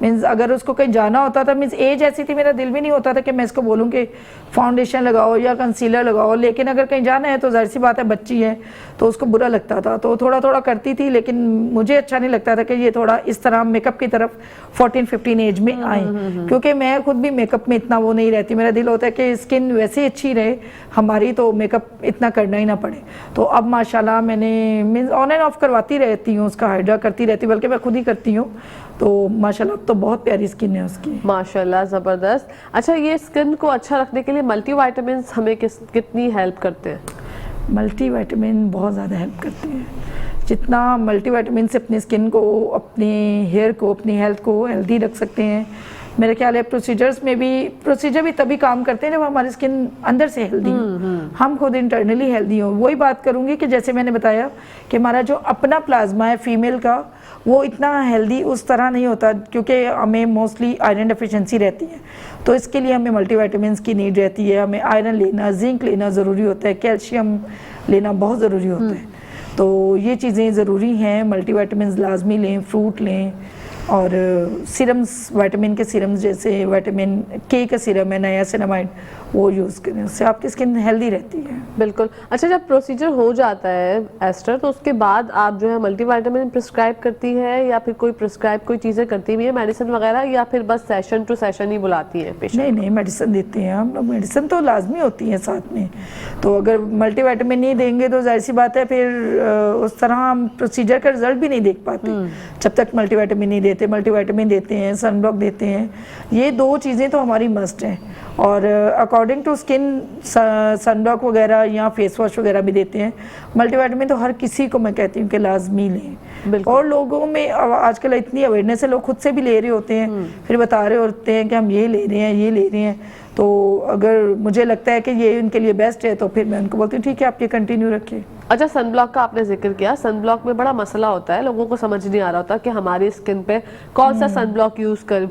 मीन्स अगर उसको कहीं जाना होता था, मीन्स एज ऐसी थी, मेरा दिल भी नहीं होता था कि मैं इसको बोलूँ कि फाउंडेशन लगाओ या कंसीलर लगाओ, लेकिन अगर कहीं जाना है तो जाहिर सी बात है बच्ची है तो उसको बुरा लगता था, तो थोड़ा थोड़ा करती थी, लेकिन मुझे अच्छा नहीं लगता था कि ये थोड़ा इस तरह मेकअप की तरफ 14-15 एज में आई, क्योंकि मैं खुद भी मेकअप में इतना वो नहीं रहती। मेरा दिल होता है कि स्किन वैसे ही अच्छी रहे हमारी, तो मेकअप इतना करना ही ना पड़े। तो अब माशाल्लाह मैंने मीन्स ऑन एंड ऑफ करवाती रहती हूँ, उसका हाइड्रा करती रहती, बल्कि मैं खुद ही करती हूँ। तो माशाल्लाह तो बहुत प्यारी स्किन है उसकी, माशाल्लाह ज़बरदस्त। अच्छा, ये स्किन को अच्छा रखने के लिए मल्टीविटामिन हमें कितनी हेल्प करते हैं? मल्टीविटामिन बहुत ज़्यादा हेल्प करते हैं। जितना मल्टीविटामिन से अपनी स्किन को, अपने हेयर को, अपनी हेल्थ को हेल्दी रख सकते हैं, मेरे ख्याल है प्रोसीजर भी तभी काम करते हैं जब हमारी स्किन अंदर से हेल्दी हो, हम खुद इंटरनली हेल्दी हो। वही बात करूंगी कि जैसे मैंने बताया कि हमारा जो अपना प्लाज्मा है फीमेल का, वो इतना हेल्दी उस तरह नहीं होता, क्योंकि हमें मोस्टली आयरन डेफिशिएंसी रहती है। तो इसके लिए हमें मल्टीविटामिन्स की नीड रहती है, हमें आयरन लेना, जिंक लेना ज़रूरी होता है, कैल्शियम लेना बहुत ज़रूरी होता है। तो ये चीज़ें ज़रूरी हैं, मल्टीविटामिन्स लाजमी लें, फ्रूट लें, और सीरम्स, विटामिन के सीरम्स जैसे विटामिन के का सीरम है नायासिनामाइड, वो यूज़ करें, उससे आपकी स्किन हेल्दी रहती है। बिल्कुल। अच्छा, जब प्रोसीजर हो जाता है एस्टर, तो उसके बाद आप जो है मल्टीविटामिन प्रिस्क्राइब करती है या फिर कोई प्रिस्क्राइब कोई चीज़ें करती भी है, मेडिसिन वगैरह, या फिर बस सेशन टू सेशन ही बुलाती है पेशेंट? नहीं, मेडिसिन देते हैं हम लोग, मेडिसिन तो लाजमी होती है साथ में। तो अगर मल्टीविटामिन नहीं देंगे तो जाहिर सी बात है फिर उस तरह हम प्रोसीजर का रिजल्ट भी नहीं देख पाते जब तक मल्टीविटामिन नहीं देते। मल्टीविटामिन देते हैं, सनब्लॉक देते हैं, ये 2 चीज़ें तो हमारी मस्ट हैं। और अकॉर्डिंग टू स्किन सनब्लॉक वगैरह या फेस वॉश वगैरह भी देते हैं। मल्टीविटामिन तो हर किसी को मैं कहती हूँ कि लाजमी लें। और लोगों में आजकल इतनी अवेयरनेस है, लोग खुद से भी ले रहे होते हैं, फिर बता रहे होते हैं कि हम ये ले रहे हैं, ये ले रहे हैं। तो अगर मुझे लगता है कि ये उनके लिए बेस्ट है तो फिर मैं उनको बोलती हूँ ठीक है आप ये कंटिन्यू रखिए। अच्छा, सनब्लॉक का आपने जिक्र किया। सनब्लॉक में बड़ा मसला होता है, लोगों को समझ नहीं आ रहा होता कि हमारी स्किन पे कौन सा सनब्लॉक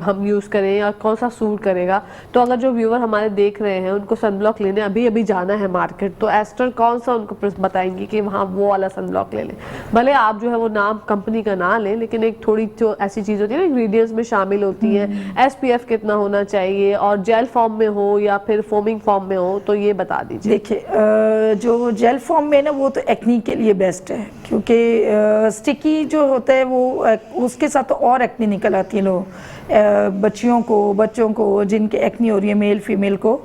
हम यूज़ करें या कौन सा सूट करेगा। तो अगर जो व्यूअर हमारे देख रहे हैं उनको सनब्लॉक लेने अभी जाना है मार्केट, तो एस्टर कौन सा उनको बताएंगी कि वहाँ वो वाला सनब्लॉक ले लें? भले आप जो है वो नाम कंपनी का ना लें, लेकिन एक थोड़ी जो ऐसी चीज़ होती है ना, इंग्रेडिएंट्स में शामिल होती है, SPF कितना होना चाहिए और जेल फॉर्म में हो या फिर फोमिंग फॉर्म में हो, तो ये बता दीजिए। देखिए जो जेल फॉर्म में ना वो तो एक्नी के लिए बेस्ट है, क्योंकि स्टिकी जो होता है वो उसके साथ तो और एक्नी निकल आती है लोग बच्चों को जिनके एक्नी हो रही है, मेल फीमेल को।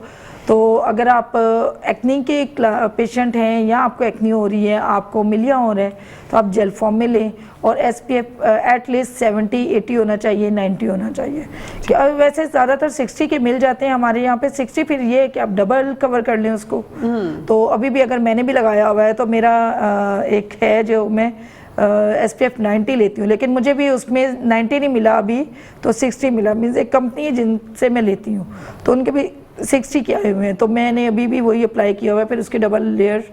तो अगर आप एक्नी के पेशेंट हैं या आपको एक्नी हो रही है, आपको मिलिया हो रहा है, तो आप जेल फॉर्म में लें। और SPF एटलीस्ट 70-80 होना चाहिए, 90 होना चाहिए। कि वैसे ज़्यादातर 60 के मिल जाते हैं हमारे यहाँ पे 60, फिर ये है कि आप डबल कवर कर लें उसको। तो अभी भी अगर मैंने भी लगाया हुआ है तो मेरा एक है जो मैं SPF 90 लेती हूँ, लेकिन मुझे भी उसमें 90 नहीं मिला अभी, तो 60 मिला। मीन्स एक कंपनी है जिनसे मैं लेती हूँ तो उनके भी 60 के आए हुए हैं, तो मैंने अभी भी वही अप्लाई किया हुआ है, फिर उसकी डबल लेयर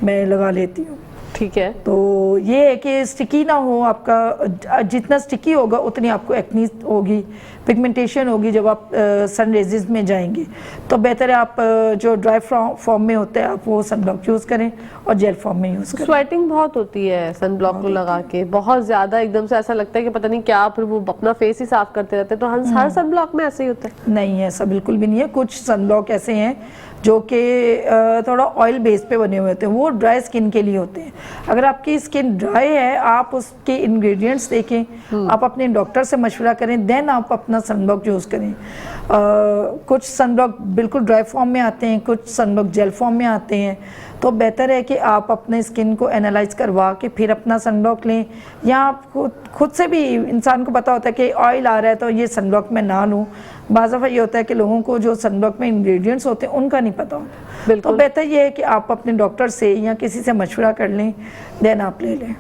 मैं लगा लेती हूँ। ठीक है। तो ये है कि स्टिकी ना हो, आपका जितना स्टिकी होगा उतनी आपको एक्नी होगी, पिगमेंटेशन होगी जब आप सन रेजिस में जाएंगे। तो बेहतर है आप जो ड्राई फॉर्म में होता है आप वो सनब्लॉक यूज़ करें और जेल फॉर्म में यूज़ करें। स्वेटिंग बहुत होती है सनब्लॉक को लगा के, बहुत ज़्यादा, एकदम से ऐसा लगता है कि पता नहीं क्या, फिर वो अपना फेस ही साफ करते रहते हैं। तो हर सनब्लॉक में ऐसे ही होता है? नहीं, ऐसा बिल्कुल भी नहीं है। कुछ सनब्लॉक ऐसे हैं जो कि थोड़ा ऑयल बेस पे बने हुए होते हैं, वो ड्राई स्किन के लिए होते हैं। अगर आपकी स्किन ड्राई है, आप उसके इंग्रेडिएंट्स देखें, आप अपने डॉक्टर से मशवरा करें, देन आप अपना सनब्लॉक यूज़ करें। कुछ सनब्लॉक बिल्कुल ड्राई फॉर्म में आते हैं, कुछ सनब्लॉक जेल फॉर्म में आते हैं। तो बेहतर है कि आप अपने स्किन को एनालाइज करवा के फिर अपना सनब्लॉक लें। या आप खुद से भी इंसान को पता होता है कि ऑयल आ रहा है तो ये सनब्लॉक मैं ना लूँ। बाज़ दफ़ा ये होता है कि लोगों को जो सनब्लॉक में इंग्रेडिएंट्स होते हैं उनका नहीं पता होता। तो बेहतर ये है कि आप अपने डॉक्टर से या किसी से मशवरा कर लें, देन आप ले लें।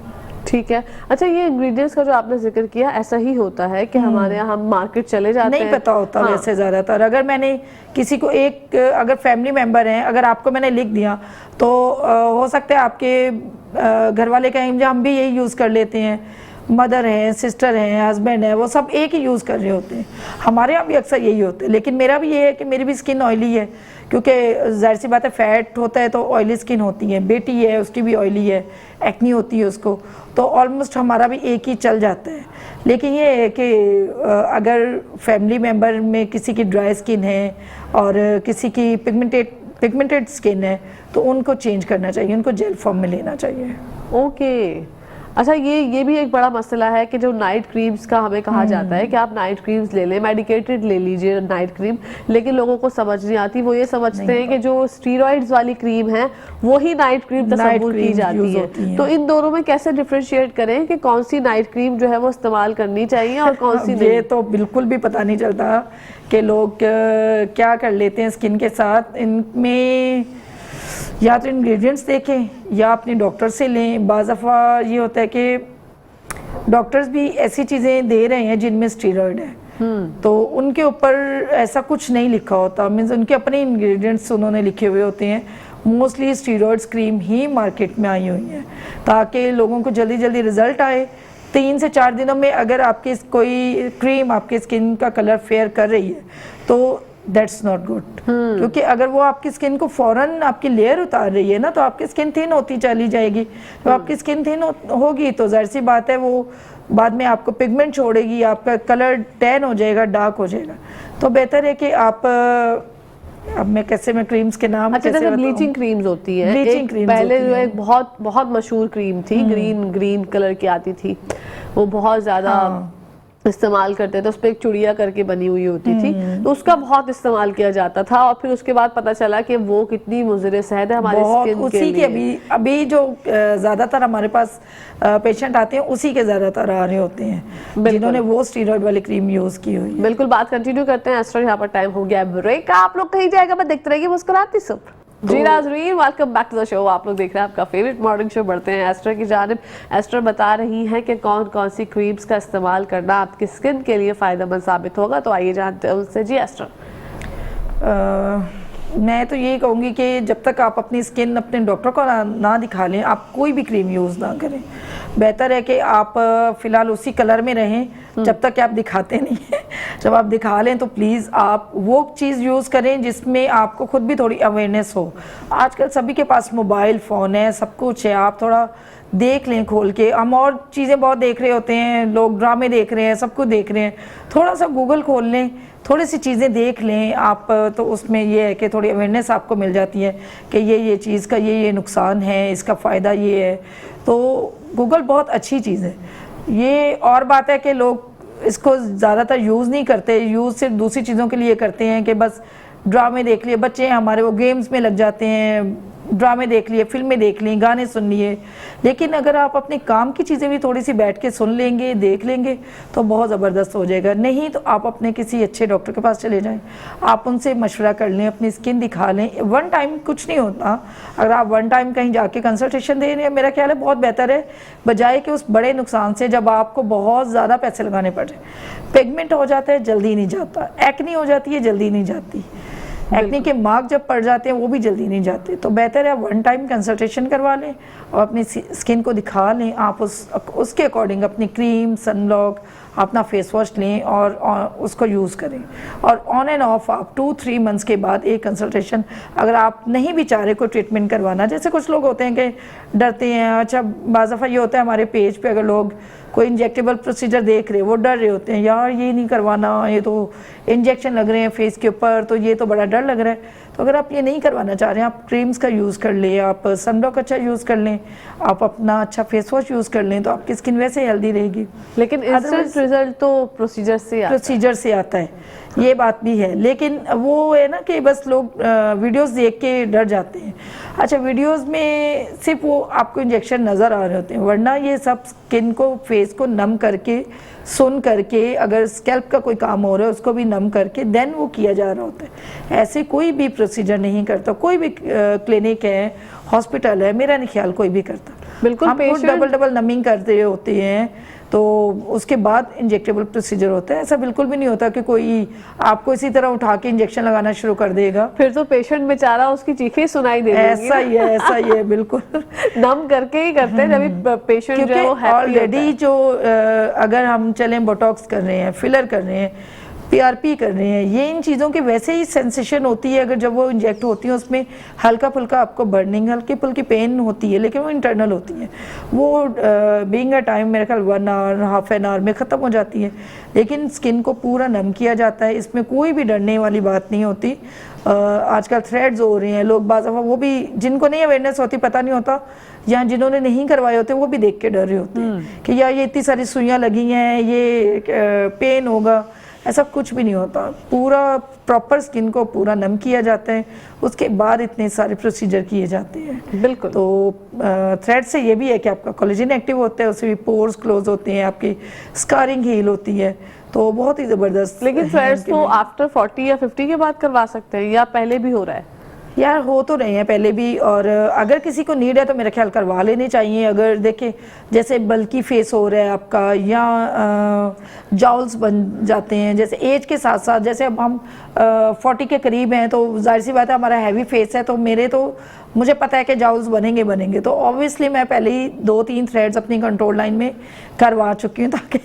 ठीक है। अच्छा, ये इंग्रेडिएंट्स का जो आपने जिक्र किया, ऐसा ही होता है कि हमारे यहाँ हम मार्केट चले जाते हैं, नहीं पता होता वैसे ज़्यादातर। अगर मैंने किसी को अगर फैमिली मेंबर हैं, अगर आपको मैंने लिख दिया तो हो सकता है आपके घर वाले कहें हम भी यही यूज़ कर लेते हैं, मदर है, सिस्टर है, हस्बैंड है, वो सब एक ही यूज़ कर रहे होते हैं। हमारे यहाँ भी अक्सर यही होता है, लेकिन मेरा भी ये है कि मेरी भी स्किन ऑयली है, क्योंकि जाहिर सी बात है फैट होता है तो ऑयली स्किन होती है। बेटी है उसकी भी ऑयली है, एक्नी होती है उसको, तो ऑलमोस्ट हमारा भी एक ही चल जाता है। लेकिन ये है कि अगर फैमिली मेम्बर में किसी की ड्राई स्किन है और किसी की पिगमेंटेड स्किन है तो उनको चेंज करना चाहिए, उनको जेल फॉर्म में लेना चाहिए। ओके। अच्छा, ये भी एक बड़ा मसला है कि जो नाइट क्रीम्स का हमें कहा जाता है कि आप नाइट क्रीम्स ले लें, मेडिकेटेड ले लीजिए नाइट क्रीम, लेकिन लोगों को समझ नहीं आती। वो ये समझते हैं कि जो स्टीरॉइड्स वाली क्रीम है वो ही नाइट क्रीम तस्वुर की जाती है। तो इन दोनों में कैसे डिफरेंशिएट करें कि कौन सी नाइट क्रीम जो है वो इस्तेमाल करनी चाहिए और कौन सी नहीं? ये तो बिल्कुल भी पता नहीं चलता कि लोग क्या कर लेते हैं स्किन के साथ। इनमें या तो इंग्रेडिएंट्स देखें या अपने डॉक्टर से लें। बाज़ दफ़ा ये होता है कि डॉक्टर्स भी ऐसी चीज़ें दे रहे हैं जिनमें स्टीरॉयड है, तो उनके ऊपर ऐसा कुछ नहीं लिखा होता, मीन्स उनके अपने इंग्रेडिएंट्स उन्होंने लिखे हुए होते हैं। मोस्टली स्टीरॉयड्स क्रीम ही मार्केट में आई हुई है ताकि लोगों को जल्दी जल्दी रिजल्ट आए। 3 से 4 दिनों में अगर आपकी कोई क्रीम आपके स्किन का कलर फेयर कर रही है तो दैट्स नॉट गुड, क्योंकि अगर वो आपकी स्किन को फौरन आपकी लेयर उतार रही है ना तो आपकी स्किन थिन होती चली जाएगी। तो आपकी स्किन थिन होगी तो जाहिर सी बात है वो बाद में आपको पिगमेंट छोड़ेगी, आपका कलर टैन हो जाएगा, डार्क हो जाएगा। तो बेहतर है कि आप अब मैं क्रीम्स के नाम अच्छा, जैसे ब्लीचिंग क्रीम्स होती है, ब्लीचिंग क्रीम्स पहले जो एक बहुत बहुत मशहूर क्रीम थी, ग्रीन कलर की आती थी, वो बहुत ज्यादा इस्तेमाल करते थे, उस पे एक चुड़िया करके बनी हुई होती थी, तो उसका बहुत इस्तेमाल किया जाता था और फिर उसके बाद पता चला कि वो कितनी मुज़र सेहत है हमारी स्किन के लिए। अभी जो ज्यादातर हमारे पास पेशेंट आते हैं उसी के ज्यादातर आ रहे होते हैं जिन्होंने वो स्टीरॉयड वाली क्रीम यूज की हुई है। बिल्कुल, बात कंटिन्यू करते हैं एस्टर, यहाँ पर टाइम हो गया ब्रेक। आप लोग कहीं जाएगा मैं देखते रहिए मुस्कुराती सुपर। जी नाज़रीन, welcome back to the show. आप लोग देख रहे हैं आपका फेवरेट मॉर्निंग शो। बढ़ते हैं एस्टर की जानिब। एस्टर बता रही हैं कि कौन कौन सी क्रीम्स का इस्तेमाल करना आपकी स्किन के लिए फ़ायदेमंद साबित होगा, तो आइए जानते हैं उनसे। जी एस्टर। मैं तो यही कहूँगी कि जब तक आप अपनी स्किन अपने डॉक्टर को ना दिखा लें, आप कोई भी क्रीम यूज़ ना करें। बेहतर है कि आप फ़िलहाल उसी कलर में रहें जब तक कि आप दिखाते नहीं हैं। जब आप दिखा लें तो प्लीज़ आप वो चीज़ यूज़ करें जिसमें आपको खुद भी थोड़ी अवेयरनेस हो। आजकल सभी के पास मोबाइल फ़ोन है, सब कुछ है, आप थोड़ा देख लें खोल के। हम और चीज़ें बहुत देख रहे होते हैं, लोग ड्रामे देख रहे हैं, सब कुछ देख रहे हैं, थोड़ा सा गूगल खोल लें, थोड़ी सी चीज़ें देख लें आप, तो उसमें ये है कि थोड़ी अवेयरनेस आपको मिल जाती है कि ये चीज़ का ये नुकसान है, इसका फ़ायदा ये है। तो गूगल बहुत अच्छी चीज़ है। ये और बात है कि लोग इसको ज़्यादातर यूज़ नहीं करते, यूज़ सिर्फ दूसरी चीज़ों के लिए करते हैं कि बस ड्रामे देख लिए, बच्चे हमारे वो गेम्स में लग जाते हैं, ड्रामे देख लिए, फिल्में देख ली, गाने सुन लिए। लेकिन अगर आप अपने काम की चीज़ें भी थोड़ी सी बैठ के सुन लेंगे, देख लेंगे तो बहुत ज़बरदस्त हो जाएगा। नहीं तो आप अपने किसी अच्छे डॉक्टर के पास चले जाएं, आप उनसे मशवरा कर लें, अपनी स्किन दिखा लें। वन टाइम कुछ नहीं होता, अगर आप वन टाइम कहीं जाके कंसल्टेशन दे रहे हैं, मेरा ख्याल है बहुत बेहतर है, बजाय कि उस बड़े नुकसान से जब आपको बहुत ज़्यादा पैसे लगाने पड़ रहे। पिगमेंट हो जाता है, जल्दी नहीं जाता, एक्नी हो जाती है, जल्दी नहीं जाती, एक्ने के मार्क जब पड़ जाते हैं वो भी जल्दी नहीं जाते। तो बेहतर है वन टाइम कंसल्टेशन करवा लें और अपनी स्किन को दिखा लें। आप उसके अकॉर्डिंग अपनी क्रीम, सनब्लॉक, अपना फेस वॉश लें और उसको यूज़ करें। और ऑन एंड ऑफ आप 2-3 मंथ्स के बाद एक कंसल्टेशन, अगर आप नहीं भी चाह रहे कोई ट्रीटमेंट करवाना, जैसे कुछ लोग होते हैं कि डरते हैं। अच्छा, बाज़ दफ़ा ये होता है हमारे पेज पे अगर लोग कोई इंजेक्टेबल प्रोसीजर देख रहे हैं, वो डर रहे होते हैं, यार ये नहीं करवाना, ये तो इंजेक्शन लग रहे हैं फेस के ऊपर, तो ये तो बड़ा डर लग रहा है। तो अगर आप ये नहीं करवाना चाह रहे हैं, आप क्रीम्स का यूज़ कर लें, आप सनब्लॉक अच्छा यूज़ कर लें, आप अपना अच्छा फेस वॉश यूज़ कर लें, तो आपकी स्किन वैसे हेल्दी रहेगी। लेकिन इंस्टेंट रिजल्ट तो प्रोसीजर से आता है, ये बात भी है। लेकिन वो है ना कि बस लोग वीडियोस देख के डर जाते हैं। अच्छा, वीडियोस में सिर्फ वो आपको इंजेक्शन नज़र आ रहे होते हैं, वरना ये सब स्किन को, फेस को नम करके, सुन करके, अगर स्कैल्प का कोई काम हो रहा है उसको भी नम करके देन वो किया जा रहा होता है। ऐसे कोई भी प्रोसीजर नहीं करता, कोई भी क्लिनिक है, हॉस्पिटल है, मेरा नहीं ख्याल कोई भी करता। बिल्कुल, हम डबल नमिंग करते होते हैं तो उसके बाद इंजेक्टेबल प्रोसीजर होता है। ऐसा बिल्कुल भी नहीं होता कि कोई आपको इसी तरह उठा के इंजेक्शन लगाना शुरू कर देगा, फिर तो पेशेंट बेचारा उसकी चीखें सुनाई देगी। ऐसा ही है बिल्कुल। नम करके ही करते हैं जब पेशेंट जो है वो हैप्पी ऑलरेडी जो अगर हम चलें बोटॉक्स कर रहे हैं, फिलर कर रहे हैं, PRP कर रहे हैं, ये इन चीज़ों की वैसे ही सेंसेशन होती है। अगर जब वो इंजेक्ट होती है उसमें हल्का फुल्का आपको बर्निंग, हल्की फुल्की पेन होती है, लेकिन वो इंटरनल होती है। वो बीइंग अ टाइम मेरे ख्याल 1 आवर, हाफ एन आवर में ख़त्म हो जाती है। लेकिन स्किन को पूरा नम किया जाता है, इसमें कोई भी डरने वाली बात नहीं होती। आजकल थ्रेड्स हो रहे हैं, लोग बाज़ दफ़ा वो भी जिनको नहीं अवेयरनेस होती, पता नहीं होता, या जिन्होंने नहीं करवाए होते वो भी देख के डर रहे होते हैं कि यार ये इतनी सारी सुइयाँ लगी हैं, ये पेन होगा। ऐसा कुछ भी नहीं होता, पूरा प्रॉपर स्किन को पूरा नम किया जाता है, उसके बाद इतने सारे प्रोसीजर किए जाते हैं। बिल्कुल। तो थ्रेड से ये भी है कि आपका कोलेजन एक्टिव होता है, उससे भी पोर्स क्लोज होते हैं, आपकी स्कारिंग हील होती है, तो बहुत ही ज़बरदस्त। लेकिन थ्रेड्स तो आफ्टर 40 या 50 के बाद करवा सकते हैं या पहले भी हो रहा है? यार हो तो रहे हैं पहले भी, और अगर किसी को नीड है तो मेरा ख्याल करवा लेने चाहिए। अगर देखें जैसे बल्कि फेस हो रहा है आपका, या जॉल्स बन जाते हैं जैसे एज के साथ साथ, जैसे अब हम 40 के करीब हैं तो जाहिर सी बात है हमारा हैवी फेस है, तो मुझे पता है कि जॉल्स बनेंगे, तो ऑब्वियसली मैं पहले ही 2-3 थ्रेड्स अपनी कंट्रोल लाइन में करवा चुकी हूँ, ताकि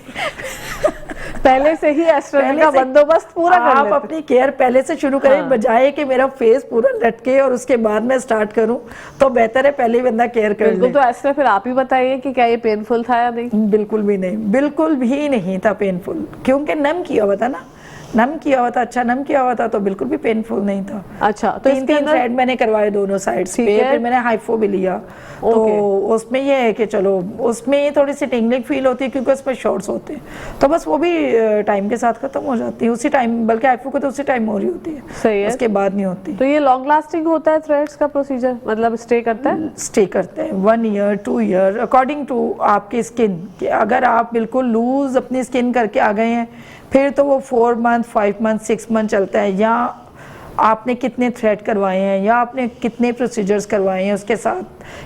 पहले से ही एस्ट्रोजन का बंदोबस्त पूरा कर आप लेते। अपनी केयर पहले से शुरू करें, हाँ। बजाय कि मेरा फेस पूरा लटके और उसके बाद मैं स्टार्ट करूं, तो बेहतर है पहले ही बंदा केयर कर ले। बिल्कुल। तो एस्ट्रा फिर आप ही बताइए कि क्या ये पेनफुल था या नहीं? बिल्कुल भी नहीं, बिल्कुल भी नहीं था पेनफुल, क्योंकि नम किया हुआ था ना, नम किया हुआ था, अच्छा नम किया हुआ था, तो बिल्कुल भी पेनफुल नहीं था। अच्छा, तो इसके 3 अंदर थ्रेड मैंने करवाए दोनों साइड्स पे, फिर मैंने हाइफो भी लिया, तो उसमें ये है कि चलो उसमें थोड़ी सी टिंगलिंग फील होती है क्योंकि उसमें शॉर्ट्स होते हैं, तो बस वो भी टाइम के साथ खत्म हो जाती है उसी टाइम, बल्कि हाइफो को तो उसी टाइम हो रही होती है, सही है, उसके बाद नहीं होती। तो ये लॉन्ग लास्टिंग होता है थ्रेड्स का प्रोसीजर, मतलब स्टे करता है? स्टे करते हैं 1 ईयर 2 ईयर अकॉर्डिंग टू आपकी स्किन। अगर आप बिल्कुल लूज अपनी स्किन करके आ गए हैं फिर तो वो 4 मंथ 5 मंथ 6 मंथ चलता है, या आपने कितने थ्रेड करवाए हैं या आपने कितने प्रोसीजर्स करवाए हैं उसके साथ,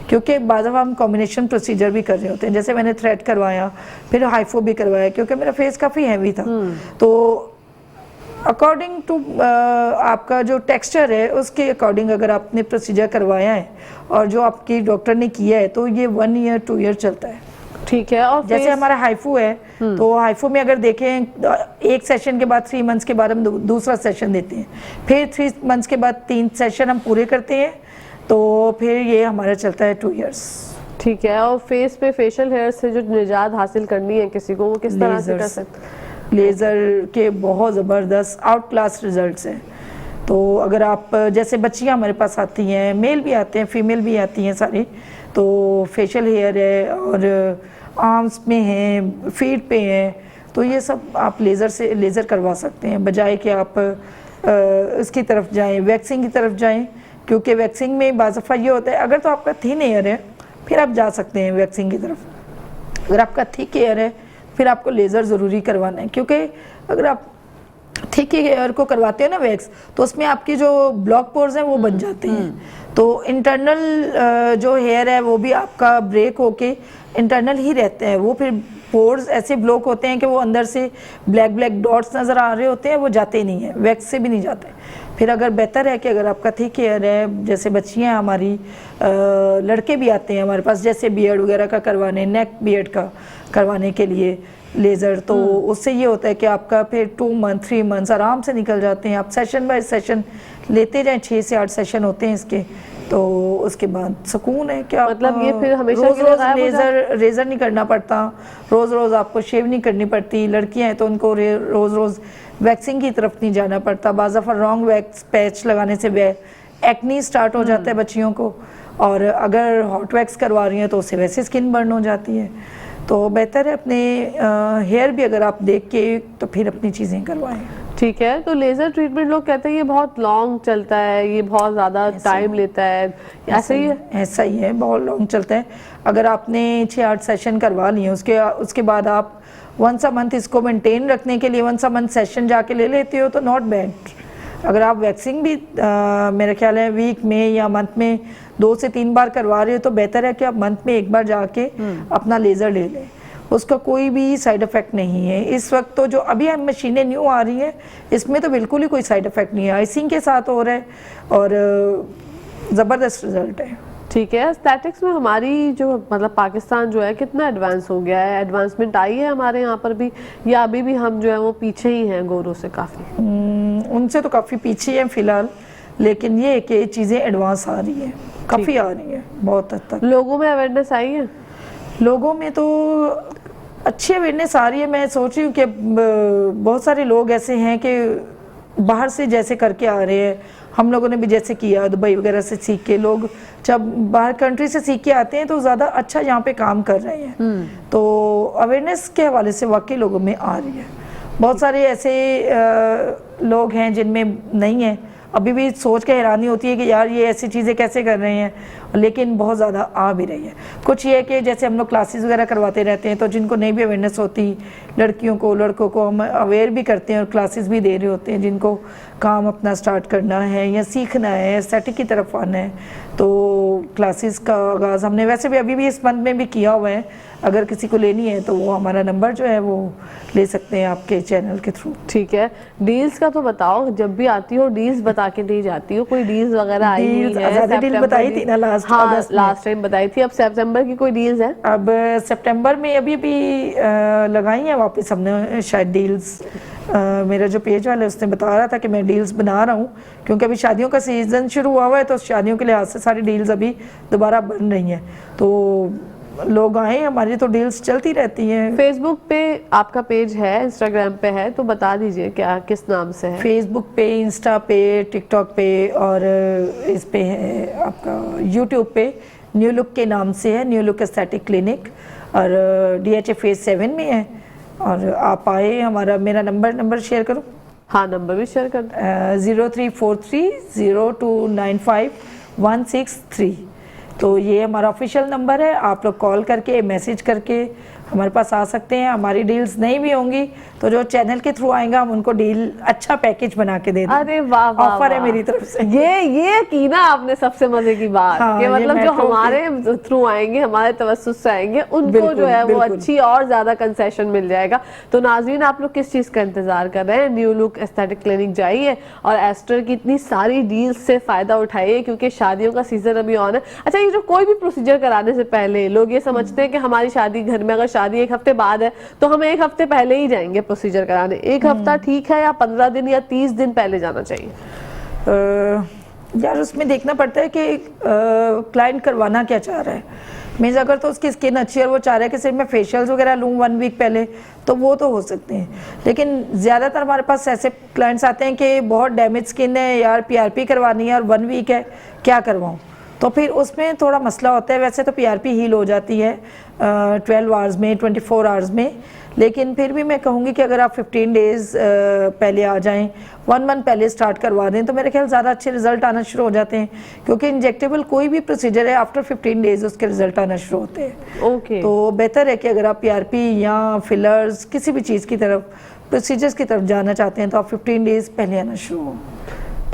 क्योंकि बाद में हम कॉम्बिनेशन प्रोसीजर भी कर रहे होते हैं। जैसे मैंने थ्रेड करवाया फिर हाइफो भी करवाया, क्योंकि मेरा फेस काफ़ी हैवी था, तो अकॉर्डिंग टू आपका जो टेक्सचर है उसके अकॉर्डिंग अगर आपने प्रोसीजर करवाया है और जो आपकी डॉक्टर ने किया है, तो ये 1 ईयर 2 ईयर चलता है। ठीक है। और जैसे हमारा हाइफू है, तो हाइफू में अगर देखें 1 सेशन के बाद 3 मंथ्स के बाद हम दूसरा सेशन देते हैं, फिर 3 मंथ्स के बाद 3 सेशन हम पूरे करते हैं, तो फिर ये हमारा चलता है 2 ईयर्स। ठीक है। और फेस पे फेशियल हेयर से जो निजात हासिल करनी है किसी को, वो किस तरह से कर सकते हैं? लेज़र के बहुत ज़बरदस्त आउट क्लास रिजल्ट्स हैं। तो अगर आप जैसे बच्चियां हमारे पास आती हैं, मेल भी आते हैं फीमेल भी आती हैं सारी, तो फेशियल हेयर है और आर्म्स में हैं, फीट पे हैं, तो ये सब आप लेज़र करवा सकते हैं, बजाय कि आप इसकी तरफ जाएं, वैक्सिंग की तरफ जाएं, क्योंकि वैक्सिंग में बाज़फ़ा ये होता है, अगर तो आपका थिन हेयर है फिर आप जा सकते हैं वैक्सिंग की तरफ, अगर आपका थिक हेयर है फिर आपको लेज़र ज़रूरी करवाना है, क्योंकि अगर आप थिक हेयर को करवाते हो ना वैक्स, तो उसमें आपकी जो ब्लॉक पोर्स हैं वो बन जाते हैं, तो इंटरनल जो हेयर है वो भी आपका ब्रेक होके इंटरनल ही रहते हैं, वो फिर पोर्स ऐसे ब्लॉक होते हैं कि वो अंदर से ब्लैक ब्लैक डॉट्स नज़र आ रहे होते हैं, वो जाते नहीं हैं, वैक्स से भी नहीं जाते। फिर अगर बेहतर है कि अगर आपका थिक हेयर है, जैसे बच्चियां हमारी, लड़के भी आते हैं हमारे पास जैसे बियर्ड वगैरह का करवाने, नेक बियर्ड का करवाने के लिए लेज़र, तो उससे ये होता है कि आपका फिर 2 मंथ 3 मंथ्स आराम से निकल जाते हैं। आप सेशन बाय सेशन लेते जाएं, 6 से 8 सेशन होते हैं इसके, तो उसके बाद सुकून है। क्या मतलब ये फिर हमेशा रोज के लिए रोज गायब हो जाता लेज़र नहीं करना पड़ता, रोज रोज आपको शेव नहीं करनी पड़ती। लड़कियां हैं तो उनको रोज रोज वैक्सिंग की तरफ नहीं जाना पड़ता। बाज़ाफ़ा रॉन्ग वैक्स पैच लगाने से एक्नी स्टार्ट हो जाता है बच्चियों को, और अगर हॉट वैक्स करवा रही हैं तो उससे वैसे स्किन बर्न हो जाती है। तो बेहतर है अपने हेयर भी अगर आप देख के तो फिर अपनी चीज़ें करवाएं। ठीक है। तो लेज़र ट्रीटमेंट लोग कहते हैं ये बहुत लॉन्ग चलता है, ये बहुत ज़्यादा टाइम लेता है, ऐसे ही है? ऐसा ही है, बहुत लॉन्ग चलता है। अगर आपने 6-8 सेशन करवा लिए उसके बाद आप वंस अ मंथ इसको मेंटेन रखने के लिए वंस अ मंथ सेशन जाके ले लेते हो तो नॉट बैड। अगर आप वैक्सिंग भी मेरे ख्याल है वीक में या मंथ में 2 से 3 बार करवा रहे हो तो बेहतर है कि आप मंथ में 1 बार जाके अपना लेज़र ले लें, उसका कोई भी साइड इफ़ेक्ट नहीं है। इस वक्त तो जो अभी हम मशीनें न्यू आ रही हैं इसमें तो बिल्कुल ही कोई साइड इफ़ेक्ट नहीं है, आइसिंग के साथ हो रहा है और ज़बरदस्त रिजल्ट है। ठीक है। एस्थेटिक्स में हमारी जो मतलब पाकिस्तान जो है कितना एडवांस हो गया है? एडवांसमेंट आई है हमारे यहाँ पर भी, या अभी भी हम जो है वो पीछे ही हैं गोरों से काफ़ी? उनसे तो काफ़ी पीछे हैं फ़िलहाल, लेकिन ये कि चीज़ें एडवांस आ रही हैं, काफ़ी आ रही है बहुत हद तक। लोगों में अवेयरनेस आई है? लोगों में तो अच्छी अवेयरनेस आ रही है। मैं सोच रही हूँ कि बहुत सारे लोग ऐसे हैं कि बाहर से जैसे करके आ रहे हैं, हम लोगों ने भी जैसे किया दुबई वगैरह से सीख के, लोग जब बाहर कंट्री से सीख के आते हैं तो ज़्यादा अच्छा यहाँ पे काम कर रहे हैं। तो अवेयरनेस के हवाले से वाकई लोगों में आ रही है। बहुत सारे ऐसे लोग हैं जिनमें नहीं है, अभी भी सोच के हैरानी होती है कि यार ये ऐसी चीज़ें कैसे कर रहे हैं, लेकिन बहुत ज़्यादा आ भी रही है। कुछ ये है कि जैसे हम लोग क्लासेस वगैरह करवाते रहते हैं, तो जिनको नहीं भी अवेयरनेस होती, लड़कियों को लड़कों को हम अवेयर भी करते हैं और क्लासेस भी दे रहे होते हैं, जिनको काम अपना स्टार्ट करना है या सीखना है, एस्थेटिक की तरफ आना है, तो क्लासेस का आगाज़ हमने वैसे भी अभी भी इस मंथ में भी किया हुआ है। अगर किसी को लेनी है तो वो हमारा नंबर जो है वो ले सकते हैं आपके चैनल के थ्रू। ठीक है, डील्स का तो बताओ, जब भी आती हो डील्स बता के नहीं जाती हो, कोई डील्स वगैरह आई हुई है? ज़्यादा डील बताई थी ना लास्ट, हाँ लास्ट टाइम बताई थी। अब सितंबर की कोई डील्स है? अब सितंबर में अभी लगाई है वापस हमने शायद डील्स। मेरा जो पेज वाला है उसने बता रहा था कि मैं डील्स बना रहा हूँ, क्योंकि अभी शादियों का सीज़न शुरू हुआ हुआ है, तो शादियों के लिहाज से सारी डील्स अभी दोबारा बन रही हैं, तो लोग आए, हमारी तो डील्स चलती रहती हैं। फेसबुक पे आपका पेज है, इंस्टाग्राम पे है, तो बता दीजिए क्या किस नाम से है? फेसबुक पे, इंस्टा पे, टिकटॉक पे और इस पे है आपका यूट्यूब पे न्यू लुक के नाम से है, न्यू लुक एस्थेटिक क्लिनिक, और DHA फेज 7 में है। और आप आए, मेरा नंबर शेयर करूँ? हाँ नंबर भी शेयर कर दो। 0343029516 तो ये हमारा ऑफिशियल नंबर है। आप लोग कॉल करके, मैसेज करके हमारे पास आ सकते हैं। हमारी डील्स नहीं भी होंगी तो जो चैनल के थ्रू आएगा हम उनको डील अच्छा पैकेज बना के दे देंगे। अरे वाह वाह, ऑफर है मेरी तरफ से। ये की ना आपने सबसे मजे की बात, हाँ, कि मतलब जो हमारे की थ्रू आएंगे, हमारे तवस्सुस से आएंगे, उनको बिल्कुल, जो है वो बिल्कुल। अच्छी और ज्यादा कंसेशन मिल जाएगा। तो नाज़रीन, आप लोग किस चीज का इंतजार कर रहे हैं? न्यू लुक एस्थेटिक क्लिनिक जाइए और एस्टर की इतनी सारी डील्स से फायदा उठाइए, क्योंकि शादियों का सीजन अभी ऑन है। अच्छा, ये जो कोई भी प्रोसीजर कराने से पहले लोग ये समझते हैं कि हमारी शादी घर में, अगर शादी एक हफ्ते बाद है तो हम एक हफ्ते पहले ही जाएंगे प्रोसीजर कराने। एक हफ्ता ठीक है या 15 दिन या 30 दिन पहले जाना चाहिए? यार उसमें देखना पड़ता है कि क्लाइंट करवाना क्या चाह रहा है। मीन्स अगर तो उसकी स्किन अच्छी है और वो चाह रहा है कि सिर्फ मैं फेशियल्स वगैरह लूँ 1 वीक पहले, तो वो तो हो सकते हैं। लेकिन ज़्यादातर हमारे पास ऐसे क्लाइंट्स आते हैं कि बहुत डैमेज स्किन है यार, PRP करवानी है और 1 वीक है, क्या करवाऊँ? तो फिर उसमें थोड़ा मसला होता है। वैसे तो PRP हील हो जाती है 12 आवर्स में, 24 आवर्स में, लेकिन फिर भी मैं कहूँगी कि अगर आप 15 डेज़ पहले आ जाएं, 1 मंथ पहले स्टार्ट करवा दें, तो मेरे ख्याल ज़्यादा अच्छे रिजल्ट आना शुरू हो जाते हैं। क्योंकि इंजेक्टेबल कोई भी प्रोसीजर है, आफ्टर 15 डेज़ उसके रिजल्ट आना शुरू होते हैं। ओके। तो बेहतर है कि अगर आप PRP या फिलर्स किसी भी चीज़ की तरफ, प्रोसीजर्स की तरफ जाना चाहते हैं, तो आप 15 डेज़ पहले आना शुरू हो,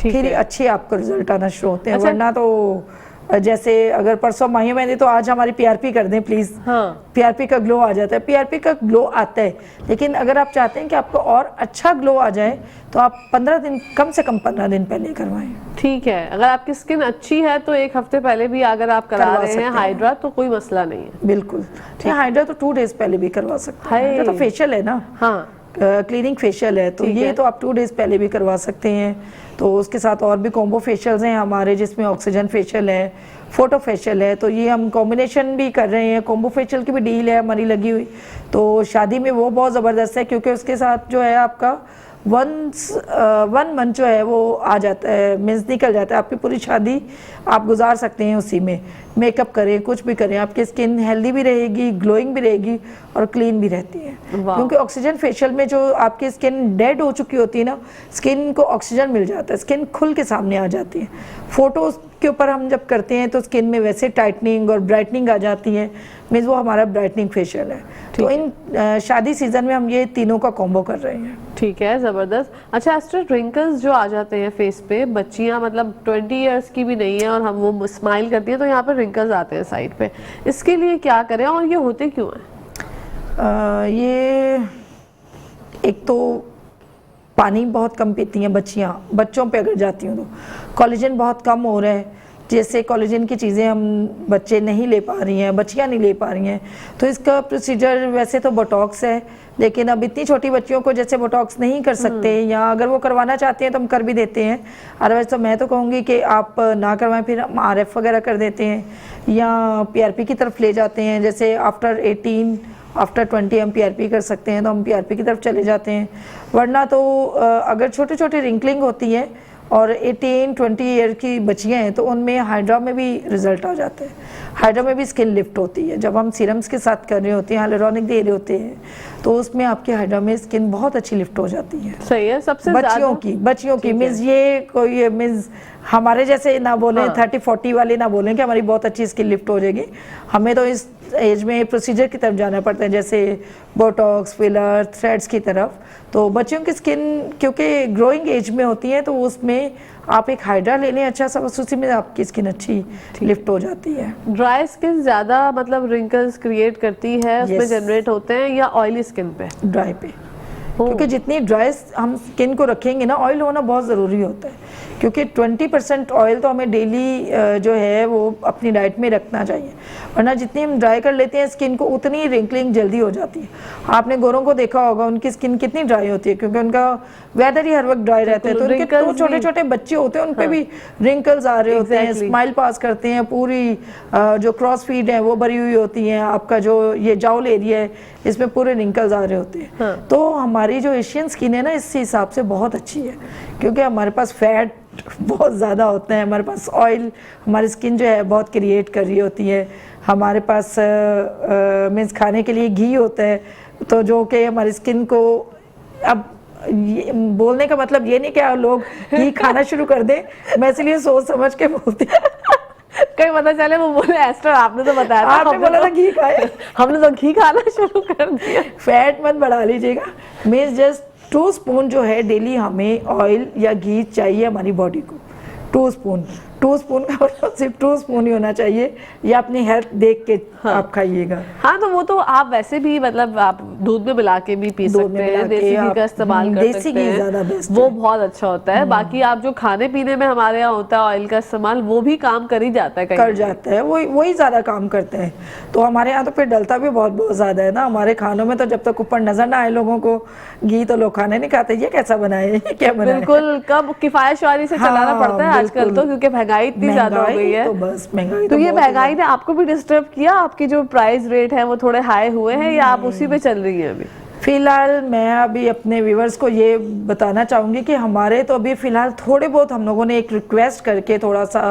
फिर अच्छे आपको रिजल्ट आना शुरू होते हैं। वरना तो जैसे अगर परसों माही मेहंदी तो आज हमारी PRP कर दें प्लीज। हाँ। PRP का ग्लो आ जाता है, PRP का ग्लो आता है, लेकिन अगर आप चाहते हैं कि आपको और अच्छा ग्लो आ जाए तो आप 15 दिन, कम से कम 15 दिन पहले करवाएं। ठीक है, अगर आपकी स्किन अच्छी है तो एक हफ्ते पहले भी अगर आप करा रहे हैं हाइड्रा तो कोई मसला नहीं है। बिल्कुल, हाइड्रा तो 2 डेज पहले भी करवा सकते हैं। हाइड्रा तो फेशियल है ना, हाँ क्लीनिंग फेशियल है, तो ये तो आप 2 डेज पहले भी करवा सकते हैं। तो उसके साथ और भी कॉम्बो फेशियल्स हैं हमारे, जिसमें ऑक्सीजन फेशियल है, फोटो फेशियल है, तो ये हम कॉम्बिनेशन भी कर रहे हैं। कॉम्बो फेशियल की भी डील है हमारी लगी हुई, तो शादी में वो बहुत ज़बरदस्त है, क्योंकि उसके साथ जो है आपका 1 मंथ जो है वो आ जाता है, मीन्स निकल जाता है। आपकी पूरी शादी आप गुजार सकते हैं उसी में। मेकअप करें, कुछ भी करें, आपकी स्किन हेल्दी भी रहेगी, ग्लोइंग भी रहेगी और क्लीन भी रहती है। क्योंकि ऑक्सीजन फेशियल में जो आपकी स्किन डेड हो चुकी होती है ना, स्किन को ऑक्सीजन मिल जाता है, स्किन खुल के सामने आ जाती है। फोटोज़ के ऊपर हम जब करते हैं तो स्किन में वैसे टाइटनिंग और ब्राइटनिंग आ जाती है, मीन्स वो हमारा ब्राइटनिंग फेशियल है। तो इन शादी सीजन में हम ये तीनों का कॉम्बो कर रहे हैं। ठीक है, ज़बरदस्त। अच्छा एस्टर, रिंकल्स जो आ जाते हैं फेस पे, बच्चियां मतलब 20 इयर्स की भी नहीं है और हम वो स्माइल करती है तो यहाँ पर रिंकल्स आते हैं साइड पे, इसके लिए क्या करें और ये होते क्यों हैं? ये एक तो पानी बहुत कम पीती हैं बच्चियाँ, बच्चों पे अगर जाती हूँ तो कोलेजन बहुत कम हो रहा है। जैसे कोलेजन की चीज़ें हम बच्चे नहीं ले पा रही हैं, बच्चियाँ नहीं ले पा रही हैं, तो इसका प्रोसीजर वैसे तो बोटॉक्स है, लेकिन अब इतनी छोटी बच्चियों को जैसे बोटॉक्स नहीं कर सकते, या अगर वो करवाना चाहते हैं तो हम कर भी देते हैं। अदरवाइज तो मैं तो कहूँगी कि आप ना करवाएं, फिर हम RF वगैरह कर देते हैं या PRP की तरफ ले जाते हैं। जैसे आफ्टर 18, आफ्टर 20 हम PRP कर सकते हैं, तो हम PRP की तरफ चले जाते हैं। वरना तो अगर छोटे छोटे रिंकलिंग होती है और 18-20 ईयर की बच्चियाँ हैं तो उनमें हाइड्रा में भी रिजल्ट आ जाता है, हाइड्रा में भी स्किन लिफ्ट होती है। जब हम सीरम्स के साथ कर रहे होते हैं, हाइलुरोनिक दे रहे होते हैं, तो उसमें आपकी हाइड्रा में स्किन बहुत अच्छी लिफ्ट हो जाती है। सही है। सबसे बच्चियों की मीन्स ये कोई मीन्स हमारे जैसे ना बोलें, हाँ। 30-40 वाले ना बोलें कि हमारी बहुत अच्छी स्किन लिफ्ट हो जाएगी। हमें तो इस एज में प्रोसीजर की तरफ जाना पड़ता है, जैसे बोटॉक्स, फिलर, थ्रेड्स की तरफ। तो बच्चियों की स्किन क्योंकि ग्रोइंग एज में होती है, तो उसमें आप एक हाइड्रा ले लें अच्छा सा, बस उसी में आपकी स्किन अच्छी लिफ्ट हो जाती है। ड्राई स्किन ज्यादा मतलब रिंकल्स क्रिएट करती है, उसमें Yes. जनरेट होते हैं, या ऑयली स्किन पे? ड्राई पे, क्योंकि जितनी ड्राई हम स्किन को रखेंगे ना, ऑयल होना बहुत ज़रूरी होता है, क्योंकि 20% ऑयल तो हमें डेली जो है वो अपनी डाइट में रखना चाहिए, वरना जितनी हम ड्राई कर लेते हैं स्किन को उतनी रिंकलिंग जल्दी हो जाती है। आपने गोरों को देखा होगा, उनकी स्किन कितनी ड्राई होती है, क्योंकि उनका वेदर ही हर वक्त ड्राई रहता है। तो उनके तो छोटे छोटे बच्चे होते हैं, उन पे भी रिंकल्स आ रहे होते हैं, स्माइल पास करते हैं, पूरी जो क्रॉस फीड है वो भरी हुई होती है, आपका जो ये जाउल एरिया है इसमें पूरे रिंकल्स आ रहे होते हैं। तो हमारी जो एशियन स्किन है ना, इस हिसाब से बहुत अच्छी है, क्योंकि हमारे पास फैट बहुत ज़्यादा होता है, हमारे पास ऑयल, हमारी स्किन जो है बहुत क्रिएट कर रही होती है, हमारे पास मीन्स खाने के लिए घी होता है, तो जो कि हमारी स्किन को, अब बोलने का मतलब ये नहीं कि लोग घी खाना शुरू कर दें, मैं इसलिए सोच समझ के बोलती हूँ। कहीं पता चले वो बोले एस्टर आपने तो बताया था, आपने बोला था घी खाए, हमने तो घी खाना शुरू कर दिया। फैट मत बढ़ा लीजिएगा, मीन्स जस्ट 2 स्पून जो है डेली हमें ऑयल या घी चाहिए हमारी बॉडी को। 2 स्पून का मतलब सिर्फ 2 स्पून ही होना चाहिए, या अपनी हेल्थ देख के आप खाइएगा। हाँ, तो वो तो आप वैसे भी मतलब आप दूध में मिला के भी पी सकते हैं, देसी घी का इस्तेमाल कर सकते हैं, ज़्यादा बेस्ट वो बहुत अच्छा होता है। बाकी आप जो खाने पीने में हमारे यहाँ होता है ऑयल का इस्तेमाल, वो भी काम कर ही जाता है, कर जाता है, वही ज़्यादा काम करते हैं। तो हमारे यहाँ तो फिर डलता भी बहुत ज़्यादा है ना हमारे खानों में, तो जब तक ऊपर नजर ना आए लोगों को घी, तो लोग खाने नहीं खाते, ये कैसा बनाए, ये क्या बनाए। बिल्कुल, कब किफायत शुमारी से चलाना पड़ता है आजकल तो, क्योंकि महंगाई इतनी ज्यादा हो गई है। तो बस महंगाई, तो ये महंगाई ने आपको भी डिस्टर्ब किया? आपकी जो प्राइस रेट है वो थोड़े हाई हुए हैं, या आप उसी पे चल रही हैं अभी? फिलहाल मैं अभी अपने व्यूवर्स को ये बताना चाहूँगी कि हमारे तो अभी फ़िलहाल थोड़े बहुत हम लोगों ने एक रिक्वेस्ट करके थोड़ा सा,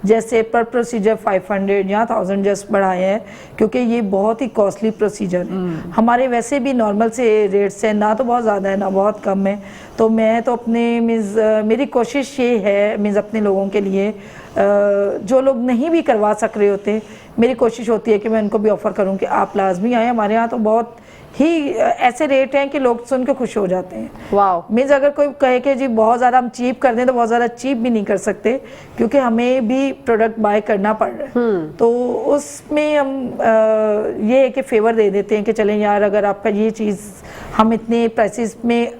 जैसे पर प्रोसीजर 500 या 1000 जस्ट बढ़ाए हैं, क्योंकि ये बहुत ही कॉस्टली प्रोसीजर है। हमारे वैसे भी नॉर्मल से रेट्स हैं, ना तो बहुत ज़्यादा है ना बहुत कम है। तो मैं तो अपने मेरी कोशिश ये है अपने लोगों के लिए, जो लोग नहीं भी करवा सक रहे होते, मेरी कोशिश होती है कि मैं उनको भी ऑफ़र करूँ कि आप लाजमी आए। हमारे यहाँ तो बहुत ही ऐसे रेट हैं कि लोग सुन के खुश हो जाते हैं। वाह। मीन्स अगर कोई कहे कि जी बहुत ज़्यादा हम चीप कर दें, तो बहुत ज़्यादा चीप भी नहीं कर सकते, क्योंकि हमें भी प्रोडक्ट बाय करना पड़ रहा है। तो उसमें हम ये है कि फेवर दे देते हैं कि चलें यार, अगर आपका ये चीज़ हम इतने प्राइसेस में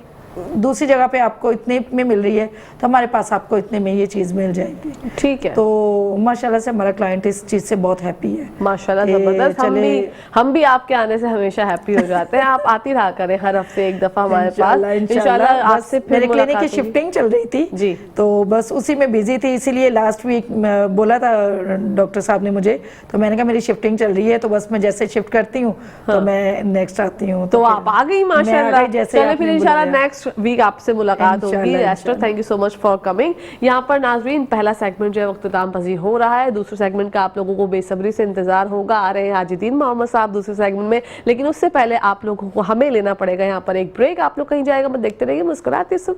दूसरी जगह पे आपको इतने में मिल रही है, तो हमारे पास आपको इतने में ये चीज़ मिल जाएगी। ठीक है। तो माशाल्लाह से हमारा क्लाइंट इस चीज़ से बहुत हैप्पी है। माशाल्लाह, जबरदस्त। हम भी आपके आने से हमेशा हैप्पी हो जाते हैं। आप आती रहा करें हर हफ्ते एक दफ़ा हमारे पास, इंशाल्लाह। आपसे फिर मेरे क्लिनिक की शिफ्टिंग चल रही थी जी, तो बस उसी में बिजी थी, इसीलिए लास्ट वीक बोला था डॉक्टर साहब ने मुझे, तो मैंने कहा मेरी शिफ्टिंग चल रही है, तो बस मैं जैसे शिफ्ट करती हूँ तो मैं नेक्स्ट आती हूँ। तो आप आ गई माशाल्लाह। चलिए फिर इंशाल्लाह नेक्स्ट वीक आपसे मुलाकात होगी। Esther, thank you so much for coming. यहाँ पर नाजरीन, पहला सेगमेंट जो है वक्तदाम पजीर हो रहा है, दूसरे सेगमेंट का आप लोगों को बेसब्री से इंतजार होगा। आ रहे हैं हाजीदीन मोहम्मद साहब दूसरे सेगमेंट में, लेकिन उससे पहले आप लोगों को हमें लेना पड़ेगा यहाँ पर एक ब्रेक। आप लोग कहीं जाएगा मत, देखते रहिए मुस्कुराते सुन।